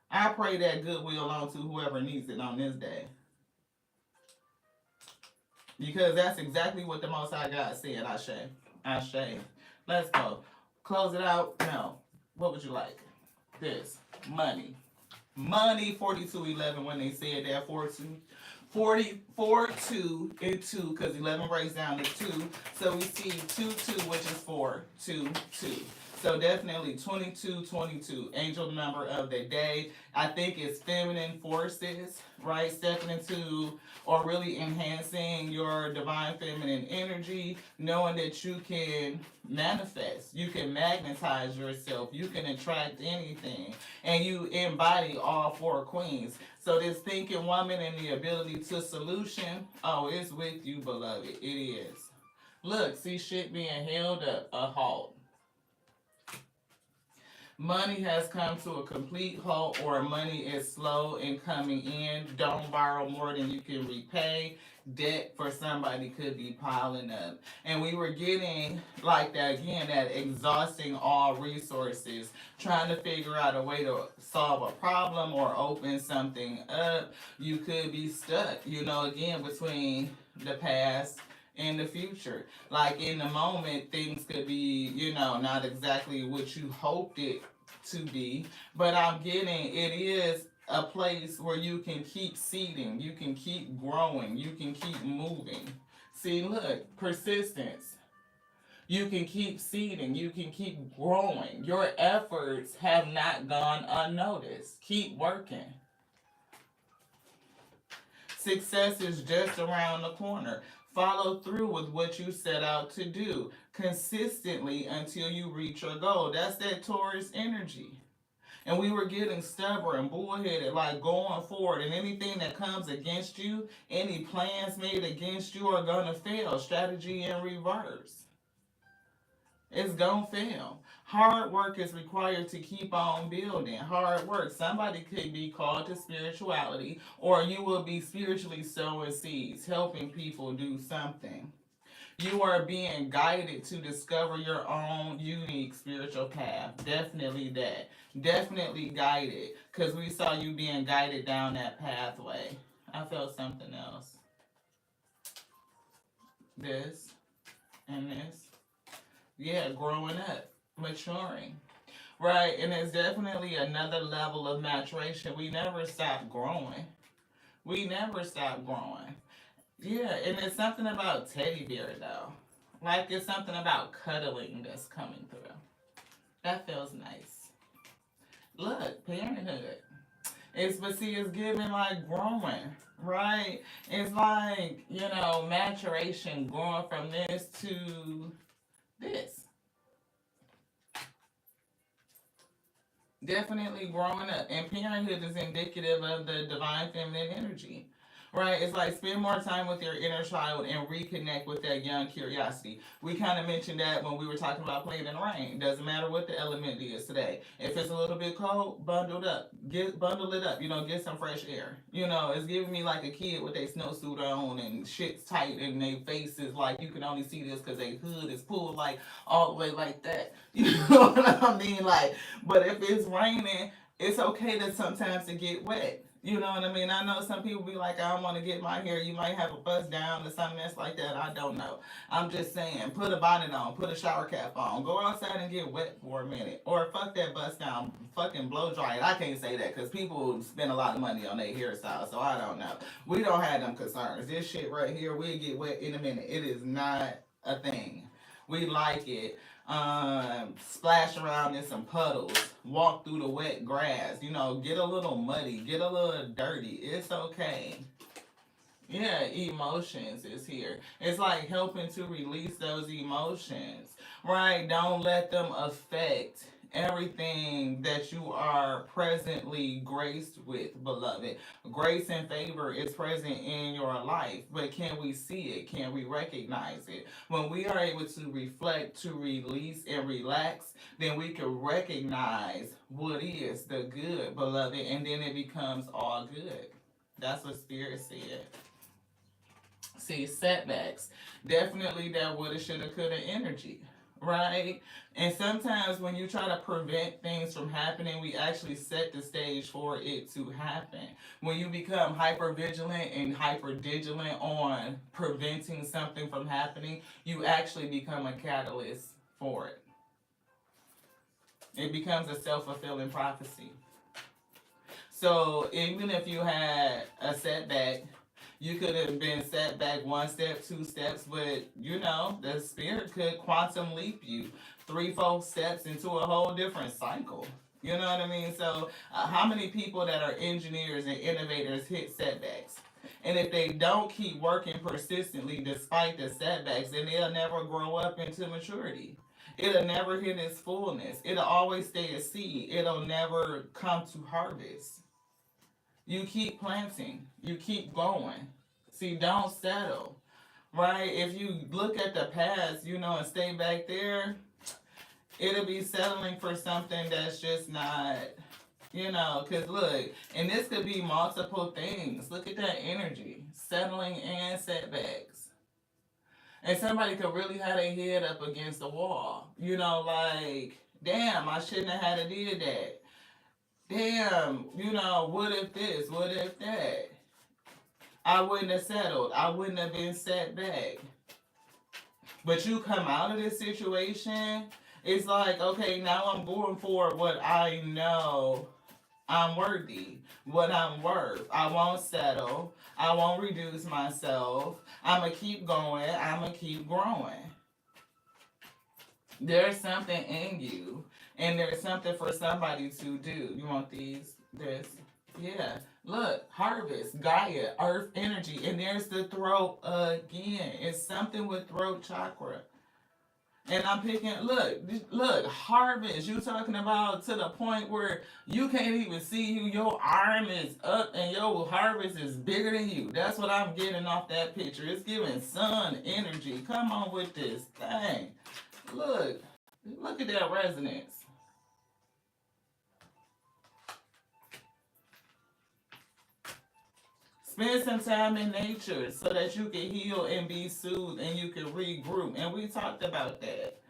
I pray that goodwill on to whoever needs it on this day. Because that's exactly what the Most High God said, Ashe. Ashe. Let's go. Close it out. No. What would you like? This. Money. Money, 4211, when they said that, 44, 2, and 2, because 11 breaks down to 2. So we see 2, 2, which is 4, 2, 2. So definitely 22, 22, angel number of the day. I think it's feminine forces, right? Stepping into or really enhancing your divine feminine energy, knowing that you can manifest, you can magnetize yourself, you can attract anything, and you embody all four queens. So this thinking woman and the ability to solution, oh, it's with you, beloved. It is. Look, see shit being held up, a halt. Money has come to a complete halt, or money is slow in coming in. Don't borrow more than you can repay. Debt for somebody could be piling up. And we were getting like that again, that exhausting all resources, trying to figure out a way to solve a problem or open something up. You could be stuck, again, between the past in the future. Like in the moment, things could be, not exactly what you hoped it to be, but I'm getting it is a place where you can keep seeding, you can keep growing, you can keep moving. See, look, persistence. You can keep seeding, you can keep growing. Your efforts have not gone unnoticed. Keep working. Success is just around the corner. Follow through with what you set out to do consistently until you reach your goal. That's that Taurus energy. And we were getting stubborn, bullheaded, like going forward. And anything that comes against you, any plans made against you are going to fail. Strategy in reverse. It's gonna fail. Hard work is required to keep on building. Hard work. Somebody could be called to spirituality, or you will be spiritually sowing seeds, helping people do something. You are being guided to discover your own unique spiritual path. Definitely that. Definitely guided. Because we saw you being guided down that pathway. I felt something else. This and this. Yeah, growing up, maturing. Right, and it's definitely another level of maturation. We never stop growing. We never stop growing. Yeah, and it's something about teddy bear though. Like it's something about cuddling that's coming through. That feels nice. Look, parenthood. It's but see, it's giving like growing, right? It's like, maturation going from this to this. Definitely growing up. And parenthood is indicative of the divine feminine energy. Right? It's like spend more time with your inner child and reconnect with that young curiosity. We kind of mentioned that when we were talking about playing in the rain. Doesn't matter what the element is today. If it's a little bit cold, bundle it up. Get some fresh air. It's giving me like a kid with their snowsuit on and shit's tight and their face is like you can only see this because their hood is pulled like all the way like that. You know what I mean? Like, but if it's raining, it's okay to sometimes to get wet. You know what I mean? I know some people be like, I don't want to get my hair. You might have a bust down or something that's like that. I don't know. I'm just saying, put a bonnet on, put a shower cap on, go outside and get wet for a minute. Or fuck that bust down, fucking blow dry it. I can't say that because people spend a lot of money on their hairstyle, so I don't know. We don't have them concerns. This shit right here, we'll get wet in a minute. It is not a thing. We like it. Splash around in some puddles, walk through the wet grass, get a little muddy, get a little dirty. It's okay. Yeah, emotions is here. It's like helping to release those emotions, right? Don't let them affect everything that you are presently graced with, beloved. Grace and favor is present in your life, but can we see it? Can we recognize it? When we are able to reflect, to release and relax, then we can recognize what is the good, beloved, and then it becomes all good. That's what Spirit said. See, setbacks. Definitely that woulda, shoulda, coulda energy, right? And sometimes when you try to prevent things from happening, we actually set the stage for it to happen. When you become hyper vigilant and hyper vigilant on preventing something from happening, you actually become a catalyst for it. It becomes a self fulfilling prophecy. So even if you had a setback, you could have been set back one step, two steps, but the spirit could quantum leap you 3, 4 steps into a whole different cycle. You know what I mean? So, how many people that are engineers and innovators hit setbacks? And if they don't keep working persistently despite the setbacks, then they'll never grow up into maturity. It'll never hit its fullness. It'll always stay a seed. It'll never come to harvest. You keep planting. You keep going. See, don't settle. Right? If you look at the past, and stay back there, it'll be settling for something that's just not, because look, and this could be multiple things. Look at that energy. Settling and setbacks. And somebody could really have their head up against the wall. Like, damn, I shouldn't have had to did that. Damn, what if this? What if that? I wouldn't have settled. I wouldn't have been set back. But you come out of this situation, it's like, okay, now I'm going for what I know I'm worthy, what I'm worth. I won't settle. I won't reduce myself. I'm going to keep going. I'm going to keep growing. There's something in you, and there's something for somebody to do. You want these? This? Yeah. Look, harvest, Gaia, earth energy, and there's the throat again. It's something with throat chakra. And I'm picking, look, harvest. You talking about to the point where you can't even see you. Your arm is up and your harvest is bigger than you. That's what I'm getting off that picture. It's giving sun energy. Come on with this thing. Look, Look at that resonance. Spend some time in nature so that you can heal and be soothed and you can regroup. And we talked about that.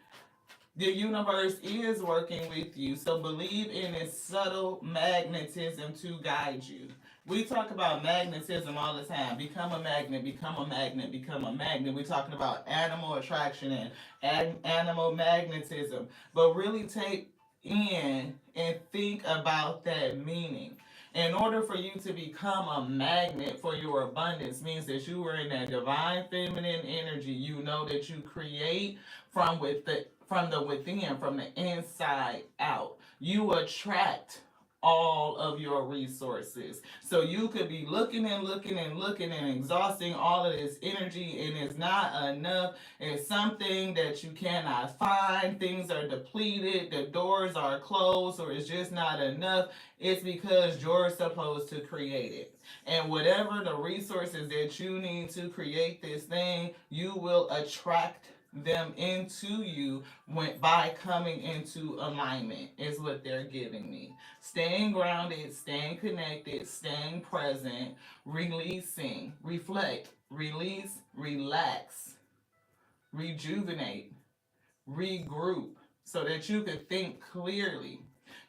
The universe is working with you, so believe in its subtle magnetism to guide you. We talk about magnetism all the time. Become a magnet, become a magnet, become a magnet. We're talking about animal attraction and animal magnetism. But really take in and think about that meaning. In order for you to become a magnet for your abundance means that you are in that divine feminine energy. You know that you create from the within, from the inside out. You attract all of your resources. So you could be looking and looking and looking and exhausting all of this energy and it's not enough. It's something that you cannot find. Things are depleted, the doors are closed, or it's just not enough. It's because you're supposed to create it. And whatever the resources that you need to create this thing, you will attract them into you by coming into alignment is what they're giving me. Staying grounded, staying connected, staying present, releasing, reflect, release, relax, rejuvenate, regroup so that you can think clearly.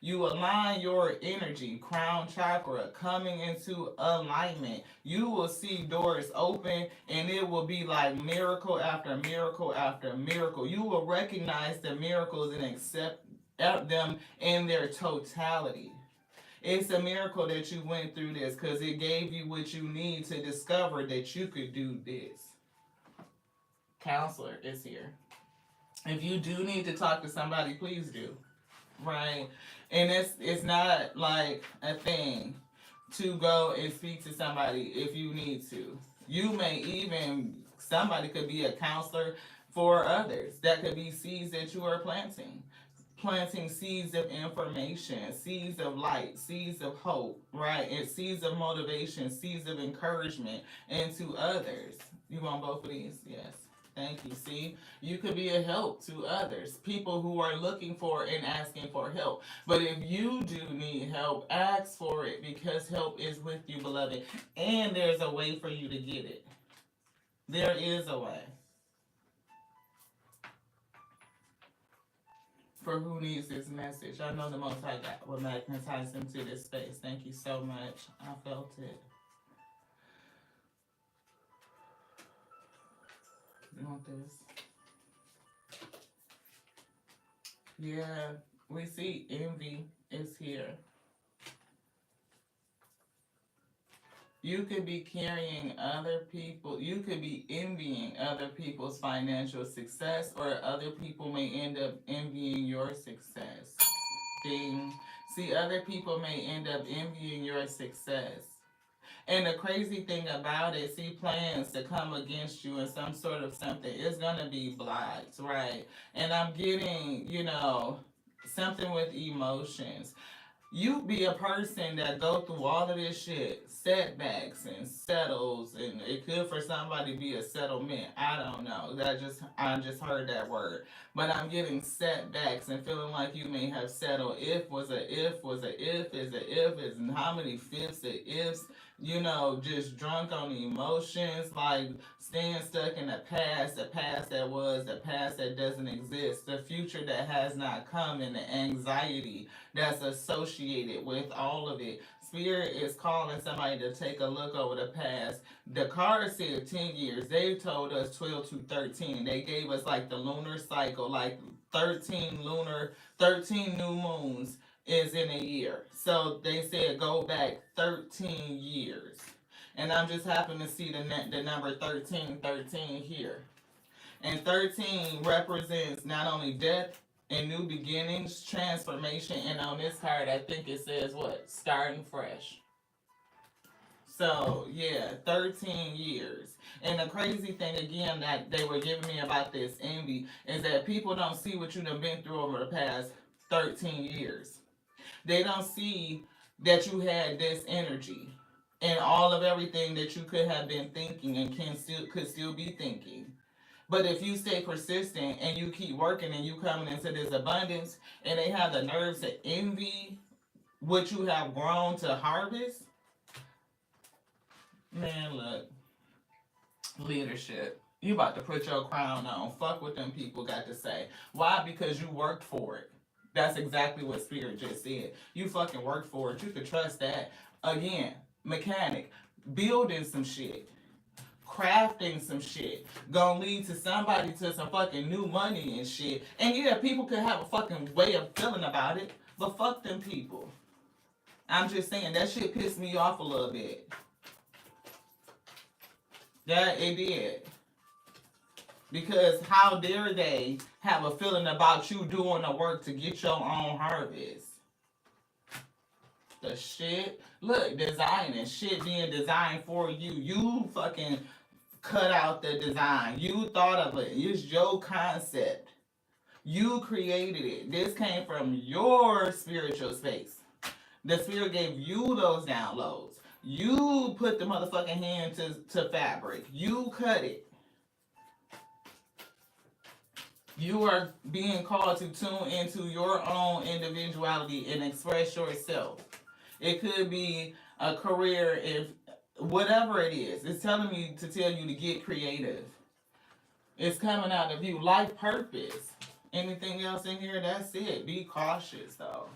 You align your energy, crown chakra, coming into alignment. You will see doors open and it will be like miracle after miracle after miracle. You will recognize the miracles and accept them in their totality. It's a miracle that you went through this because it gave you what you need to discover that you could do this. Counselor is here. If you do need to talk to somebody, please do. Right? And it's not like a thing to go and speak to somebody if you need to. You may even somebody could be a counselor for others. That could be seeds that you are planting. Planting seeds of information, seeds of light, seeds of hope, right? And seeds of motivation, seeds of encouragement into others. You want both of these? Yes. Thank you. See, you could be a help to others, people who are looking for and asking for help. But if you do need help, ask for it because help is with you, beloved. And there's a way for you to get it. There is a way. For who needs this message. I know the Most High God will magnetize them to this space. Thank you so much. I felt it. You want this? Yeah, we see envy is here. You could be carrying other people, you could be envying other people's financial success, or other people may end up envying your success. Ding. See, other people may end up envying your success. And the crazy thing about it, see, plans to come against you in some sort of something, it's gonna be blocked, right? And I'm getting, something with emotions. You be a person that go through all of this shit, setbacks and settles, and it could for somebody be a settlement. I don't know. I just heard that word. But I'm getting setbacks and feeling like you may have settled. If was a if was a if is a if is and how many fifths of ifs, just drunk on emotions, like staying stuck in the past that was, the past that doesn't exist, the future that has not come, and the anxiety that's associated with all of it. Spirit is calling somebody to take a look over the past. The card said 10 years. They told us 12 to 13. They gave us like the lunar cycle, like 13 new moons is in a year. So they said go back 13 years. And I'm just happen to see the number 13 here. And 13 represents not only death and new beginnings, transformation, and on this card, I think it says what? Starting fresh. So, yeah, 13 years. And the crazy thing, again, that they were giving me about this envy is that people don't see what you done been through over the past 13 years. They don't see that you had this energy and all of everything that you could have been thinking and could still be thinking. But if you stay persistent and you keep working and you coming into this abundance, and they have the nerves to envy what you have grown to harvest, man, look, leadership. You about to put your crown on. Fuck what them people got to say. Why? Because you worked for it. That's exactly what Spirit just said. You fucking worked for it. You could trust that. Again, mechanic, building some shit, crafting some shit, gonna lead to somebody to some fucking new money and shit. And yeah, people could have a fucking way of feeling about it, but fuck them people. I'm just saying, that shit pissed me off a little bit. That it did. Because how dare they have a feeling about you doing the work to get your own harvest? The shit. Look, designing. Shit being designed for you. You fucking cut out the design. You thought of it. It's your concept. You created it. This came from your spiritual space. The Spirit gave you those downloads. You put the motherfucking hand to fabric. You cut it. You are being called to tune into your own individuality and express yourself. It could be a career, if whatever it is. It's telling me to tell you to get creative. It's coming out of you. Life purpose. Anything else in here? That's it. Be cautious though.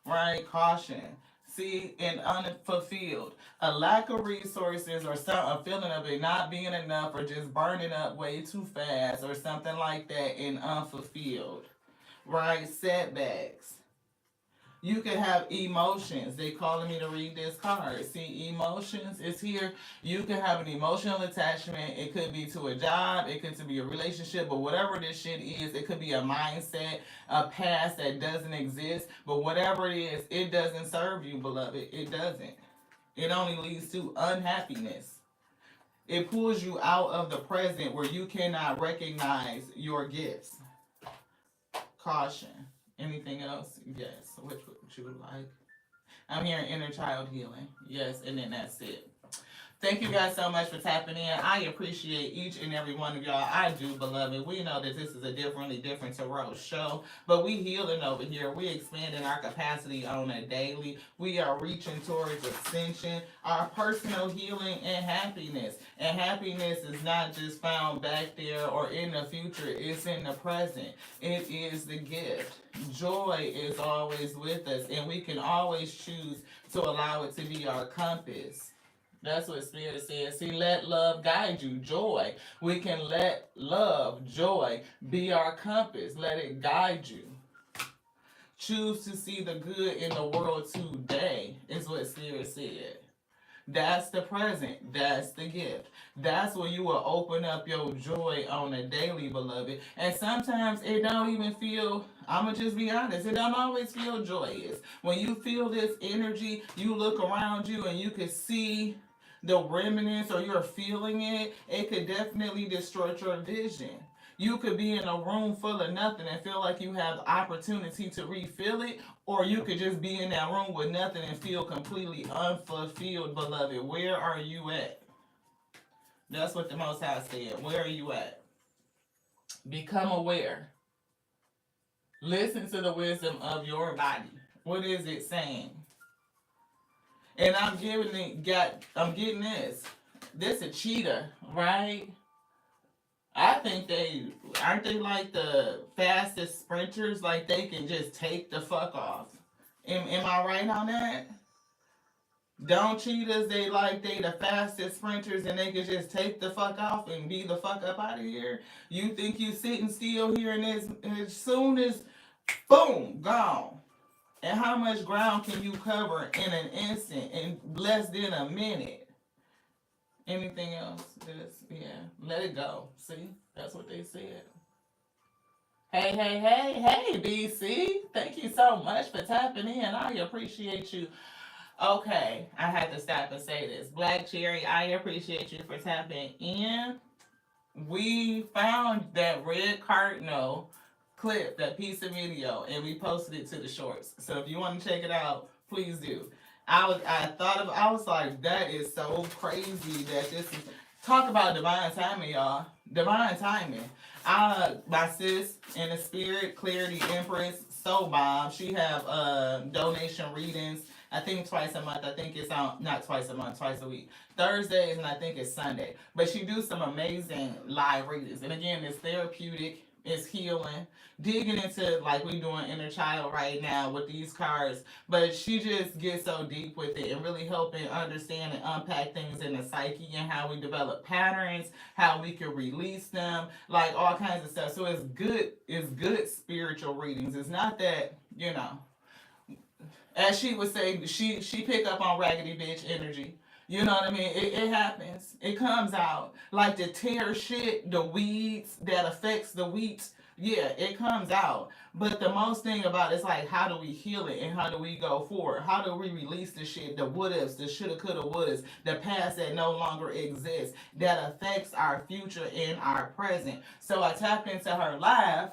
Right? Caution. See, and unfulfilled. A lack of resources or a feeling of it not being enough or just burning up way too fast or something like that, and unfulfilled. Right? Setbacks. You can have emotions. They calling me to read this card. See, emotions is here. You can have an emotional attachment. It could be to a job. It could be a relationship. But whatever this shit is, it could be a mindset, a past that doesn't exist. But whatever it is, it doesn't serve you, beloved. It doesn't. It only leads to unhappiness. It pulls you out of the present where you cannot recognize your gifts. Caution. Anything else? Yes. Which would you like? I'm hearing inner child healing. Yes, and then that's it. Thank you guys so much for tapping in. I appreciate each and every one of y'all. I do, beloved. We know that this is a different tarot show, but we healing over here. We expanding our capacity on a daily. We are reaching towards ascension, our personal healing and happiness. And happiness is not just found back there or in the future. It's in the present. It is the gift. Joy is always with us, and we can always choose to allow it to be our compass. That's what Spirit says. See, let love guide you. Joy. We can let love, joy, be our compass. Let it guide you. Choose to see the good in the world today, is what Spirit said. That's the present. That's the gift. That's when you will open up your joy on a daily, beloved. And sometimes it don't even feel, I'm going to just be honest, it don't always feel joyous. When you feel this energy, you look around you and you can see the remnants, or you're feeling it, it could definitely distort your vision. You could be in a room full of nothing and feel like you have the opportunity to refill it, or you could just be in that room with nothing and feel completely unfulfilled, beloved. Where are you at? That's what the Most High said. Where are you at? Become aware. Listen to the wisdom of your body. What is it saying? And I'm getting this. This a cheetah, right? I think aren't they like the fastest sprinters? Like they can just take the fuck off. Am I right on that? Don't cheetahs, they the fastest sprinters and they can just take the fuck off and be the fuck up out of here? You think you sitting still here and as soon as boom, gone. And how much ground can you cover in an instant, in less than a minute? Anything else? Let it go. See? That's what they said. Hey, BC. Thank you so much for tapping in. I appreciate you. Okay, I had to stop and say this. Black Cherry, I appreciate you for tapping in. We found that red cardinal clip, that piece of video, and we posted it to the shorts. So if you want to check it out, please do. I was like, that is so crazy that this is Talk about divine timing, y'all. Divine timing. My sis in the spirit, Clarity Empress, so bomb. She have donation readings. I think twice a month. I think it's on not twice a month, twice a week. Thursdays and I think it's Sunday. But she do some amazing live readings. And again, it's therapeutic, it's healing, digging into like we doing inner child right now with these cards, but she just gets so deep with it and really helping understand and unpack things in the psyche and how we develop patterns, how we can release them, like all kinds of stuff. So it's good spiritual readings. It's not that, as she would say, she pick up on raggedy bitch energy. You know what I mean? It happens. It comes out. Like the tear shit, the weeds that affects the wheat. Yeah, it comes out. But the most thing about it's like, how do we heal it and how do we go forward? How do we release the shit, the what ifs, the shoulda, coulda, wouldas, the past that no longer exists, that affects our future and our present? So I tapped into her live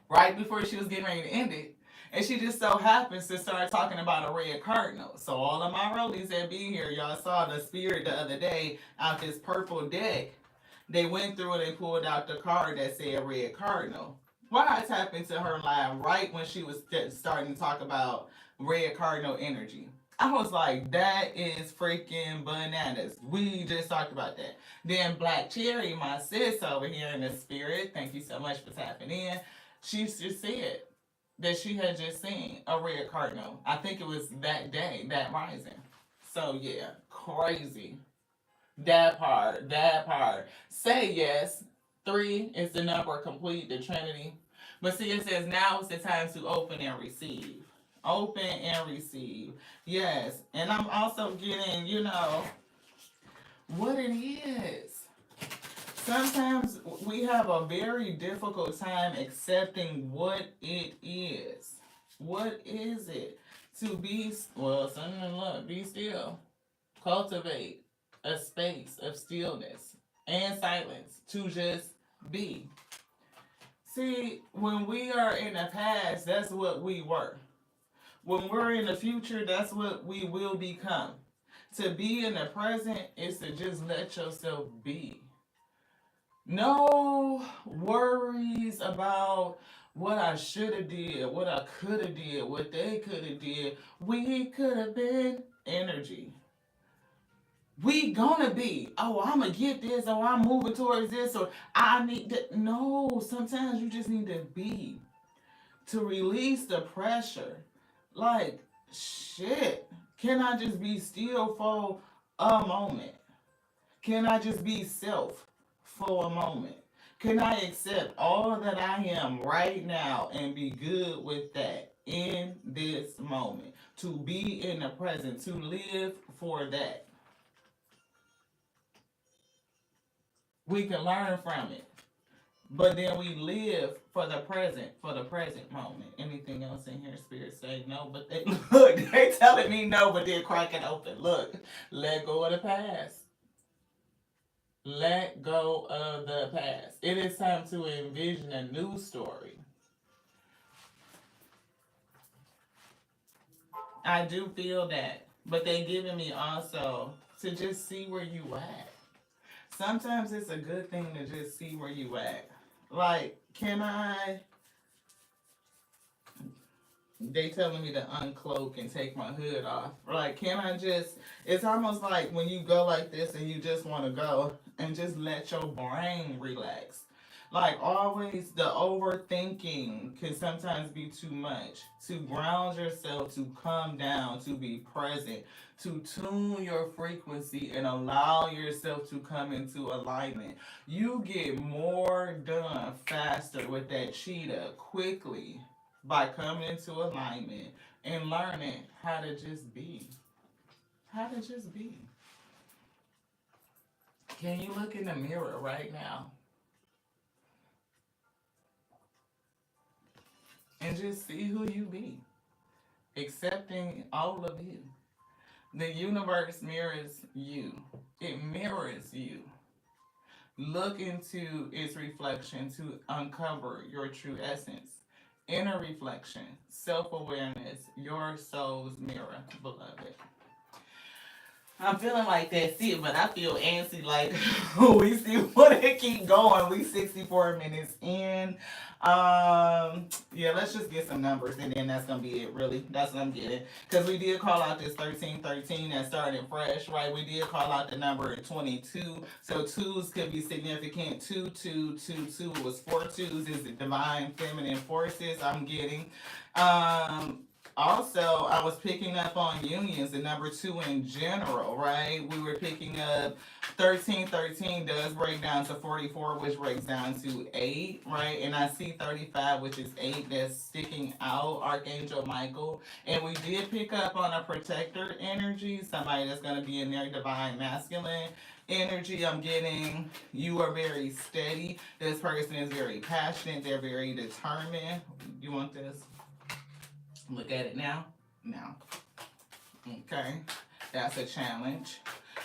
right before she was getting ready to end it. And she just so happens to start talking about a red cardinal. So all of my rollies that be here, y'all saw the spirit the other day out this purple deck. They went through and they pulled out the card that said red cardinal. Why I tap into her live right when she was starting to talk about red cardinal energy. I was like, that is freaking bananas. We just talked about that. Then Black Cherry, my sis over here in the spirit, thank you so much for tapping in. She just said that she had just seen a red cardinal. I think it was that day, that rising. So yeah, crazy. That part, that part. Say yes. 3 is the number complete, the Trinity. But see, it says now is the time to open and receive. Open and receive. Yes. And I'm also getting, what it is. Sometimes we have a very difficult time accepting what it is. What is it? To be, well, son, look, be still. Cultivate a space of stillness and silence to just be. See, when we are in the past, that's what we were. When we're in the future, that's what we will become. To be in the present is to just let yourself be. No worries about what I should have did, what I could have did, what they could have did. We could have been energy. We gonna be. Oh, I'm gonna get this, or I'm moving towards this, or I need to. No, sometimes you just need to be to release the pressure. Like, shit. Can I just be still for a moment? Can I just be self for a moment? Can I accept all that I am right now and be good with that in this moment? To be in the present, to live for that. We can learn from it. But then we live for the present moment. Anything else in here, spirit say no, but they look, they telling me no, but they're cracking open. Look, let go of the past. Let go of the past. It is time to envision a new story. I do feel that. But they giving me also to just see where you at. Sometimes it's a good thing to just see where you at. Like, can I? They telling me to uncloak and take my hood off. Like, can I just? It's almost like when you go like this and you just want to go and just let your brain relax. Like always, the overthinking can sometimes be too much. To ground yourself, to calm down, to be present, to tune your frequency and allow yourself to come into alignment. You get more done faster with that cheetah quickly by coming into alignment and learning how to just be. How to just be. Can you look in the mirror right now and just see who you be? Accepting all of you. The universe mirrors you. It mirrors you. Look into its reflection to uncover your true essence. Inner reflection, self awareness, your soul's mirror, beloved. I'm feeling like that's it, but I feel antsy. Like we still want to keep going. We 64 minutes in. Yeah, let's just get some numbers, and then that's gonna be it. Really, that's what I'm getting. Cause we did call out this 1313 that started fresh, right? We did call out the number 22, so twos could be significant. 2222 was four twos. Is the divine feminine forces I'm getting. Um, Also, I was picking up on unions, the number two in general, right? We were picking up 1313 does break down to 44, which breaks down to 8, right? And I see 35, which is 8, that's sticking out, Archangel Michael. And we did pick up on a protector energy, somebody that's going to be in their divine masculine energy. I'm getting you are very steady. This person is very passionate, they're very determined. You want this? Look at it now. Now. Okay. That's a challenge.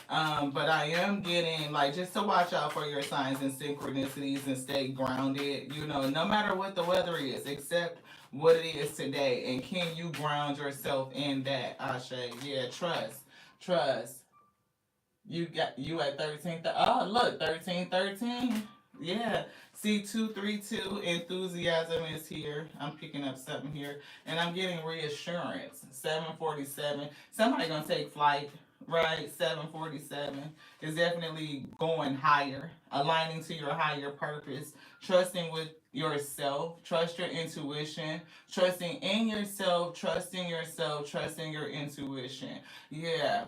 But I am getting, like, just to watch out for your signs and synchronicities and stay grounded, no matter what the weather is, accept what it is today. And can you ground yourself in that, Ashe? Yeah, trust. Trust. You at 13. Oh, look, 1313. Yeah. See, 232 enthusiasm is here. I'm picking up something here. And I'm getting reassurance. 747. Somebody gonna take flight, right? 747 is definitely going higher, aligning to your higher purpose, trusting with yourself, trust your intuition, trusting in yourself, trusting yourself, trusting your intuition. Yeah.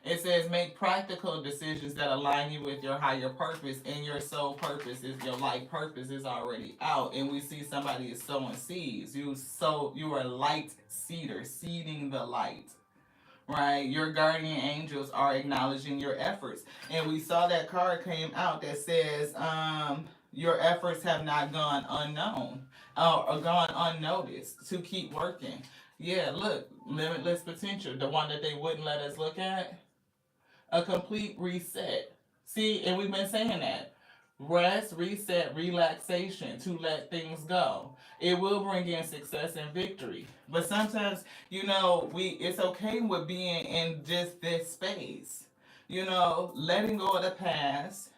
It says make practical decisions that align you with your higher purpose, and your soul purpose is your life purpose is already out. And we see somebody is sowing seeds. You are light seeder, seeding the light. Right? Your guardian angels are acknowledging your efforts. And we saw that card came out that says, your efforts have not gone unknown or gone unnoticed to keep working. Yeah, look, limitless potential, the one that they wouldn't let us look at, a complete reset. See, and we've been saying that. Rest, reset, relaxation to let things go. It will bring in success and victory. But sometimes, it's okay with being in just this space. Letting go of the past,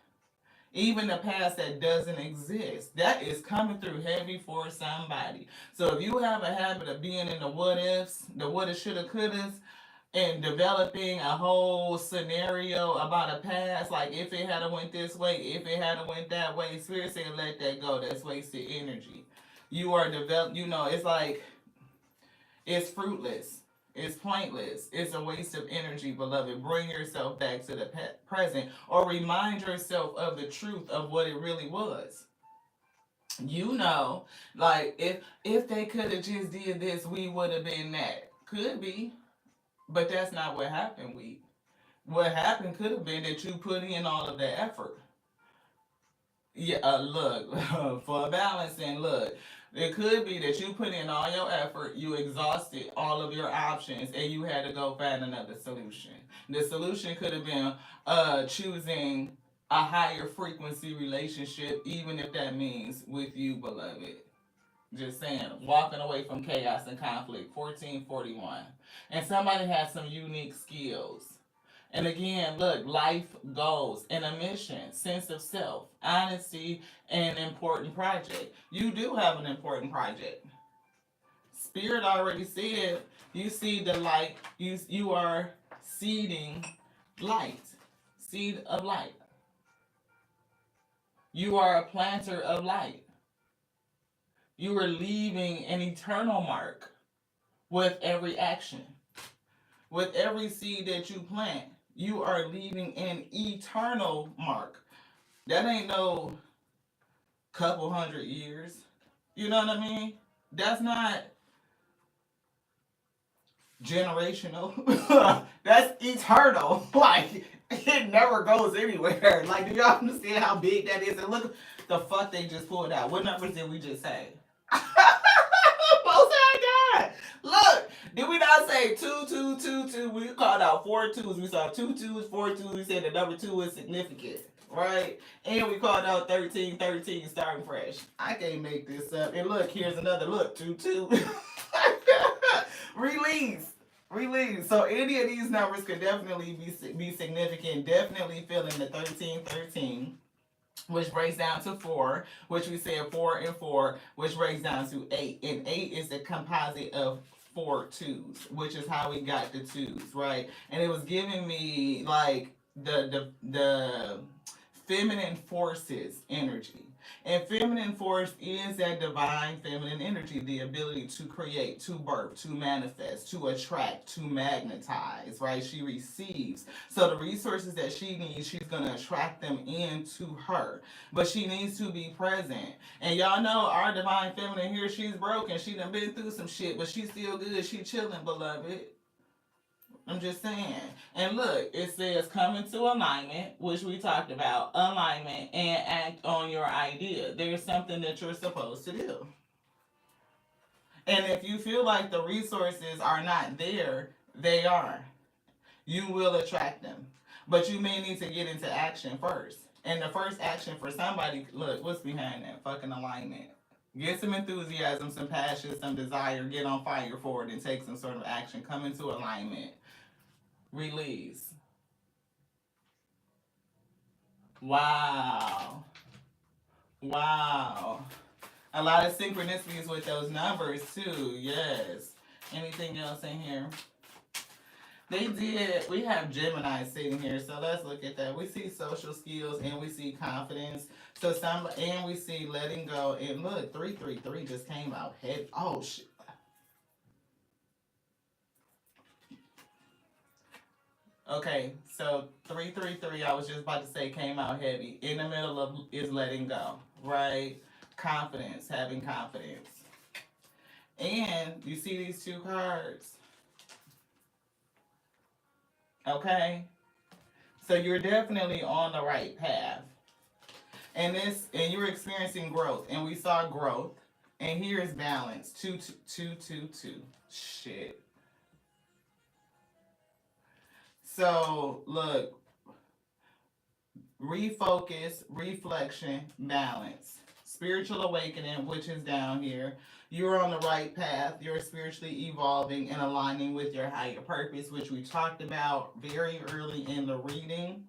even the past that doesn't exist. That is coming through heavy for somebody. So if you have a habit of being in the what ifs, the woulda, shoulda, couldas, and developing a whole scenario about a past, like if it had went this way, if it had went that way, spirit said let that go. That's wasted energy. You are developed. It's like it's fruitless. It's pointless. It's a waste of energy, beloved. Bring yourself back to the present, or remind yourself of the truth of what it really was. Like if they could have just did this, we would have been that. Could be. But that's not what happened, What happened could have been that you put in all of the effort. Yeah, look, for balancing, look, it could be that you put in all your effort, you exhausted all of your options, and you had to go find another solution. The solution could have been choosing a higher frequency relationship, even if that means with you, beloved. Just saying, walking away from chaos and conflict, 1441. And somebody has some unique skills. And again, look, life goals and a mission, sense of self, honesty, and an important project. You do have an important project. Spirit already said you see the light, you are seeding light, seed of light. You are a planter of light. You are leaving an eternal mark with every action. With every seed that you plant, you are leaving an eternal mark. That ain't no couple hundred years. You know what I mean? That's not generational. That's eternal. Like, it never goes anywhere. Like, do y'all understand how big that is? And look the fuck they just pulled out. What numbers did we just say? Most God. Look, did we not say 2, 2, 2, 2? We called out 4 twos. We saw 2 twos, 4 twos. We said the number 2 is significant, right? And we called out 13, 13 starting fresh. I can't make this up. And look, here's another look, 2, 2. Release. Release. So any of these numbers could definitely be significant. Definitely feeling the 1313, which breaks down to 4, which we said 4 and 4, which breaks down to 8. And 8 is the composite of 4 2s, which is how we got the 2s, right? And it was giving me like the feminine forces energy. And feminine force is that divine feminine energy, the ability to create, to birth, to manifest, to attract, to magnetize, right? She receives. So the resources that she needs, she's going to attract them into her. But she needs to be present. And y'all know our divine feminine here, she's broken. She done been through some shit, but she's still good. She chilling, beloved. I'm just saying. And look, it says come into alignment, which we talked about, alignment, and act on your idea. There's something that you're supposed to do. And if you feel like the resources are not there, they are. You will attract them. But you may need to get into action first. And the first action for somebody, look, what's behind that? Fucking alignment. Get some enthusiasm, some passion, some desire, get on fire for it, and take some sort of action. Come into alignment. Release. Wow. Wow. A lot of synchronicities with those numbers too. Yes. Anything else in here? They did. We have Gemini sitting here, so let's look at that. We see social skills and we see confidence. So and we see letting go. And look, 333 just came out heavy. Oh shit. Okay, so 333, I was just about to say, came out heavy. In the middle of is letting go, right? Confidence, having confidence. And you see these 2 cards. Okay? So you're definitely on the right path. And you're experiencing growth. And we saw growth. And here's balance. 2 2 2 2 2. Shit. So, look, refocus, reflection, balance. Spiritual awakening, which is down here. You're on the right path. You're spiritually evolving and aligning with your higher purpose, which we talked about very early in the reading.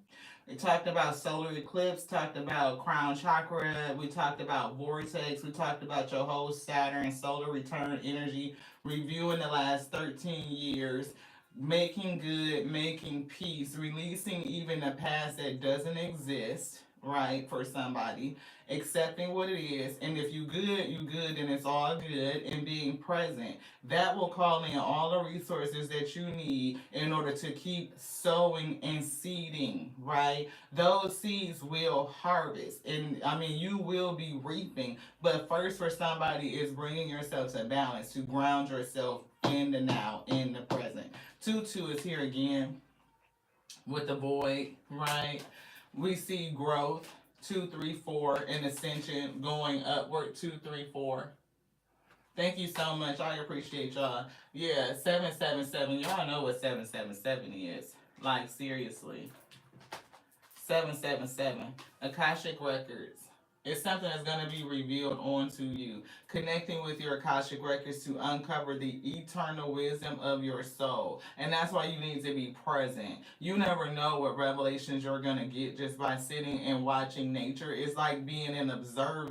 We talked about solar eclipse, talked about crown chakra, we talked about vortex, we talked about your whole Saturn solar return energy, reviewing the last 13 years, making good, making peace, releasing even the past that doesn't exist, right, for somebody, accepting what it is, and if you good, then it's all good, and being present. That will call in all the resources that you need in order to keep sowing and seeding, right? Those seeds will harvest, and I mean, you will be reaping, but first for somebody is bringing yourself to balance, to ground yourself in the now, in the present. 2 2 is here again with the void, right? We see growth, 2 3 4, and ascension going upward, 2 3 4. Thank you so much. I appreciate y'all. Yeah, 777. Y'all know what 777 is. Like, seriously. 777. Akashic Records. It's something that's going to be revealed onto you. Connecting with your Akashic Records to uncover the eternal wisdom of your soul. And that's why you need to be present. You never know what revelations you're going to get just by sitting and watching nature. It's like being an observer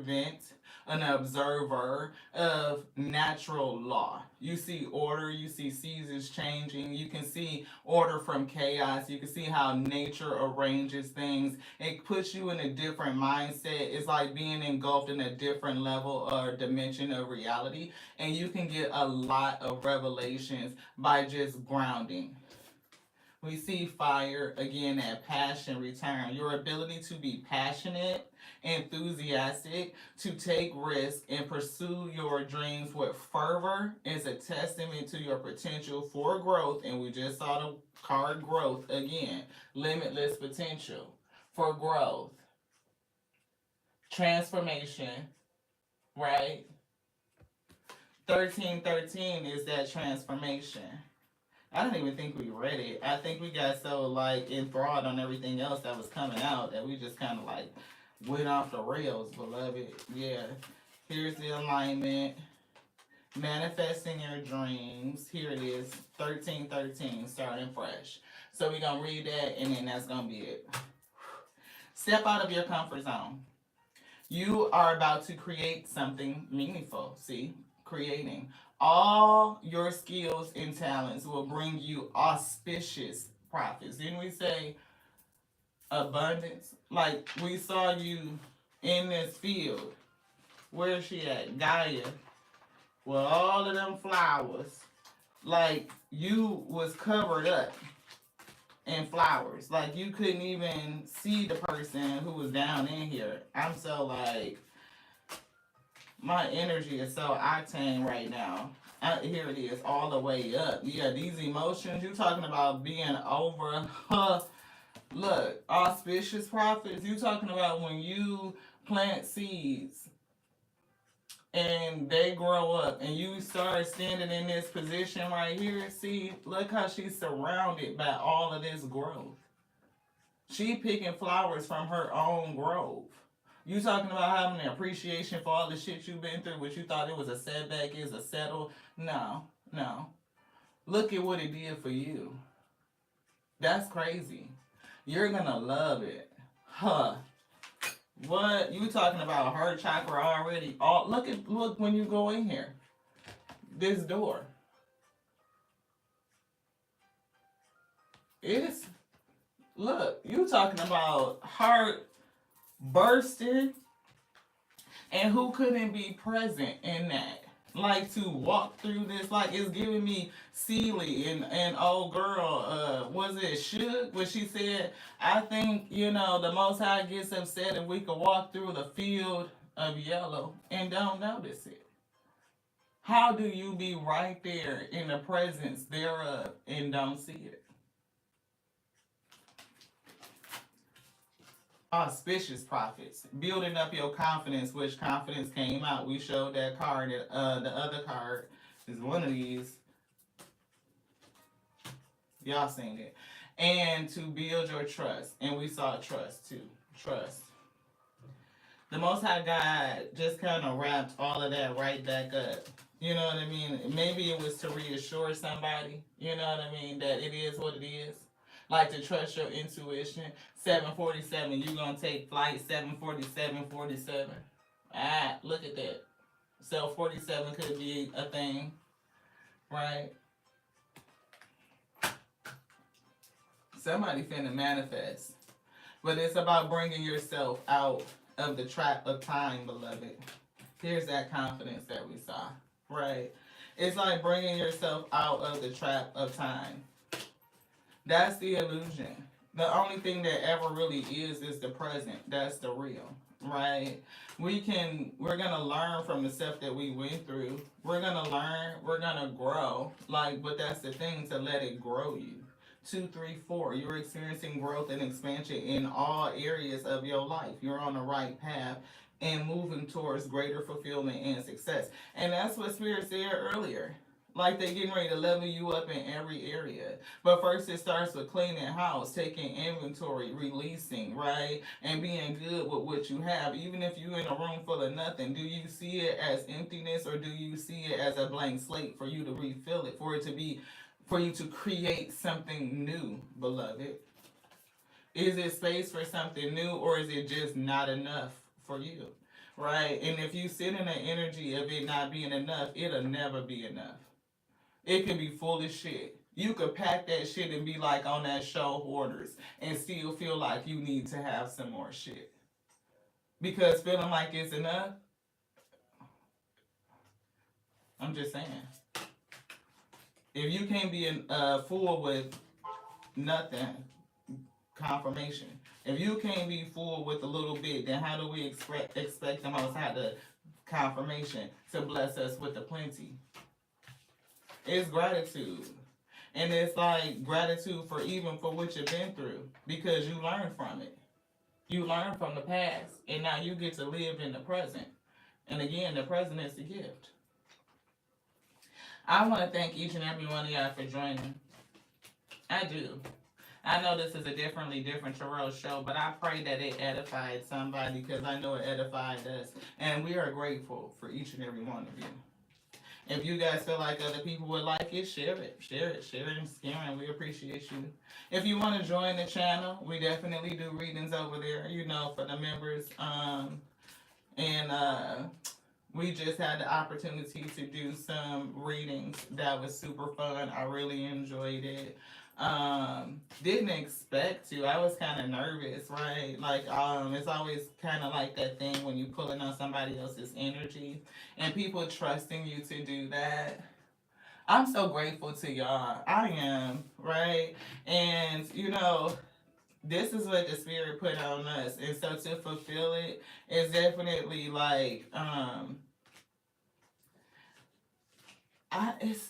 of natural law. You see order, you see seasons changing, you can see order from chaos, you can see how nature arranges things. It puts you in a different mindset. It's like being engulfed in a different level or dimension of reality, and you can get a lot of revelations by just grounding. We see fire, again, that passion return. Your ability to be passionate, enthusiastic, to take risks and pursue your dreams with fervor is a testament to your potential for growth. And we just saw the card growth again. Limitless potential for growth. Transformation, right? 1313 is that transformation. I didn't even think we read it. I think we got so like enthralled on everything else that was coming out that we just kind of like went off the rails, beloved. Yeah. Here's the alignment. Manifesting your dreams. Here it is, 1313, starting fresh. So we're going to read that, and then that's going to be it. Step out of your comfort zone. You are about to create something meaningful. See? Creating. All your skills and talents will bring you auspicious profits. Didn't we say abundance? Like, we saw you in this field. Where's she at? Gaia. With all of them flowers. Like, you was covered up in flowers. Like, you couldn't even see the person who was down in here. I'm so, like, my energy is so octane right now. Here it is, all the way up. Yeah, these emotions, you talking about being over. Look, auspicious profits. You talking about when you plant seeds and they grow up and you start standing in this position right here. See, look how she's surrounded by all of this growth. She picking flowers from her own grove. You talking about having an appreciation for all the shit you've been through, which you thought it was a setback, is a settle. No, no. Look at what it did for you. That's crazy. You're gonna love it. Huh. What? You talking about heart chakra already? Look when you go in here. This door. It's look, you talking about heart bursting, and who couldn't be present in that? Like, to walk through this, like, it's giving me Celie and old girl, was it Suge? When she said, I think, the Most High gets upset if we could walk through the field of yellow and don't notice it. How do you be right there in the presence thereof and don't see it? Auspicious profits, building up your confidence, which confidence came out. We showed that card. The other card is one of these. Y'all seen it. And to build your trust. And we saw trust too. Trust. The Most High God just kind of wrapped all of that right back up. You know what I mean? Maybe it was to reassure somebody, you know what I mean, that it is what it is. Like, to trust your intuition. 747, you gonna take flight 747. Ah, look at that. So 47 could be a thing, right? Somebody finna manifest. But it's about bringing yourself out of the trap of time, beloved. Here's that confidence that we saw, right? It's like bringing yourself out of the trap of time. That's the illusion. The only thing that ever really is the present. That's the real, right? We're gonna learn from the stuff that we went through. We're gonna learn, we're gonna grow. But that's the thing, to let it grow you. 2, 3, 4. You're experiencing growth and expansion in all areas of your life. You're on the right path and moving towards greater fulfillment and success. And that's what Spirit said earlier. Like, they getting ready to level you up in every area. But first it starts with cleaning house, taking inventory, releasing, right? And being good with what you have. Even if you're in a room full of nothing, do you see it as emptiness, or do you see it as a blank slate for you to refill it, for you to create something new, beloved? Is it space for something new, or is it just not enough for you? Right? And if you sit in the energy of it not being enough, it'll never be enough. It can be full of shit. You could pack that shit and be like on that show Hoarders and still feel like you need to have some more shit. Because feeling like it's enough, I'm just saying. If you can't be full with nothing, confirmation. If you can't be full with a little bit, then how do we expect the Most High, the confirmation, to bless us with the plenty? It's gratitude. And it's like gratitude for what you've been through, because you learn from it. You learn from the past, and now you get to live in the present. And again, the present is the gift. I want to thank each and every one of y'all for joining. I do. I know this is a different Tarot show, but I pray that it edified somebody, because I know it edified us. And we are grateful for each and every one of you. If you guys feel like other people would like it, share it. Share it. Share it and share it. We appreciate you. If you want to join the channel, we definitely do readings over there, you know, for the members. And we just had the opportunity to do some readings that was super fun. I really enjoyed it. Didn't expect to. I was kind of nervous, right? Like, it's always kind of like that thing when you pulling on somebody else's energy and people trusting you to do that. I'm so grateful to y'all. I am, right? And you know, this is what the spirit put on us, and so to fulfill it is definitely like I it's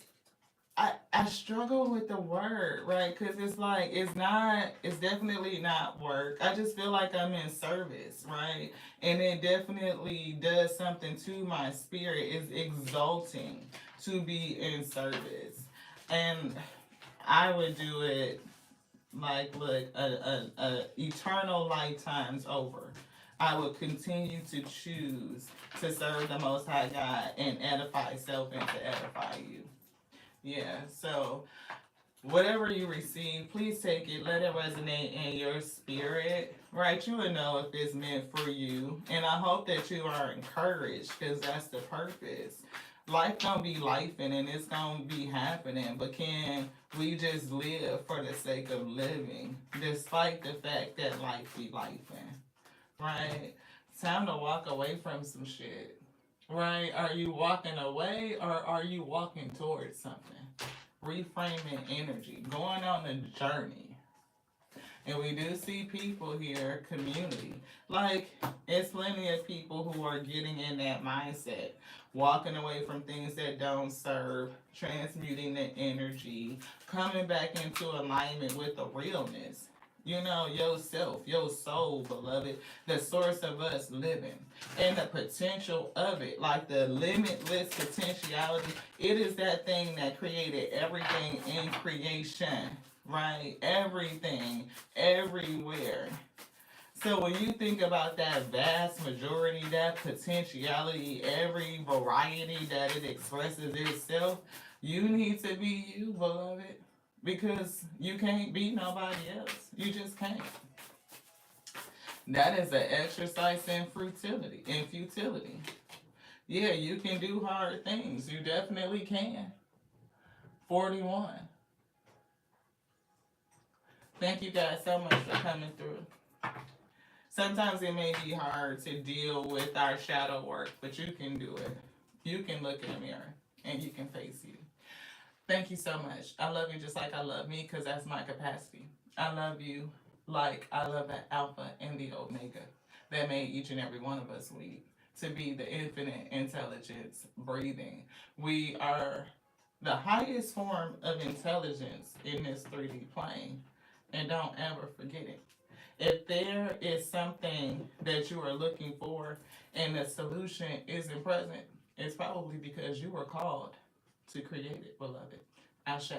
I struggle with the word, right? Because it's like, it's definitely not work. I just feel like I'm in service, right? And it definitely does something to my spirit. It's exalting to be in service. And I would do it like, look, a eternal lifetimes over. I will continue to choose to serve the Most High God and edify self and to edify you. Yeah, so whatever you receive, please take it. Let it resonate in your spirit, right? You will know if it's meant for you. And I hope that you are encouraged because that's the purpose. Life gonna be life and it's gonna be happening, but can we just live for the sake of living, despite the fact that life be life, right? Time to walk away from some shit. Right? Are you walking away or are you walking towards something? Reframing energy, going on a journey. And we do see people here, community. Like, it's plenty of people who are getting in that mindset, walking away from things that don't serve, transmuting the energy, coming back into alignment with the realness. You know, yourself, your soul, beloved, the source of us living, and the potential of it, like the limitless potentiality. It is that thing that created everything in creation, right? Everything, everywhere. So when you think about that vast majority, that potentiality, every variety that it expresses itself, you need to be you, beloved. Because you can't be nobody else. You just can't. That is an exercise in futility. Yeah, you can do hard things. You definitely can. 41. Thank you guys so much for coming through. Sometimes it may be hard to deal with our shadow work, but you can do it. You can look in the mirror and you can face you. Thank you so much. I love you just like I love me because that's my capacity. I love you like I love the Alpha and the Omega that made each and every one of us weak to be the infinite intelligence breathing. We are the highest form of intelligence in this 3D plane, and don't ever forget it. If there is something that you are looking for and the solution isn't present, it's probably because you were called to create it, beloved. Ashe.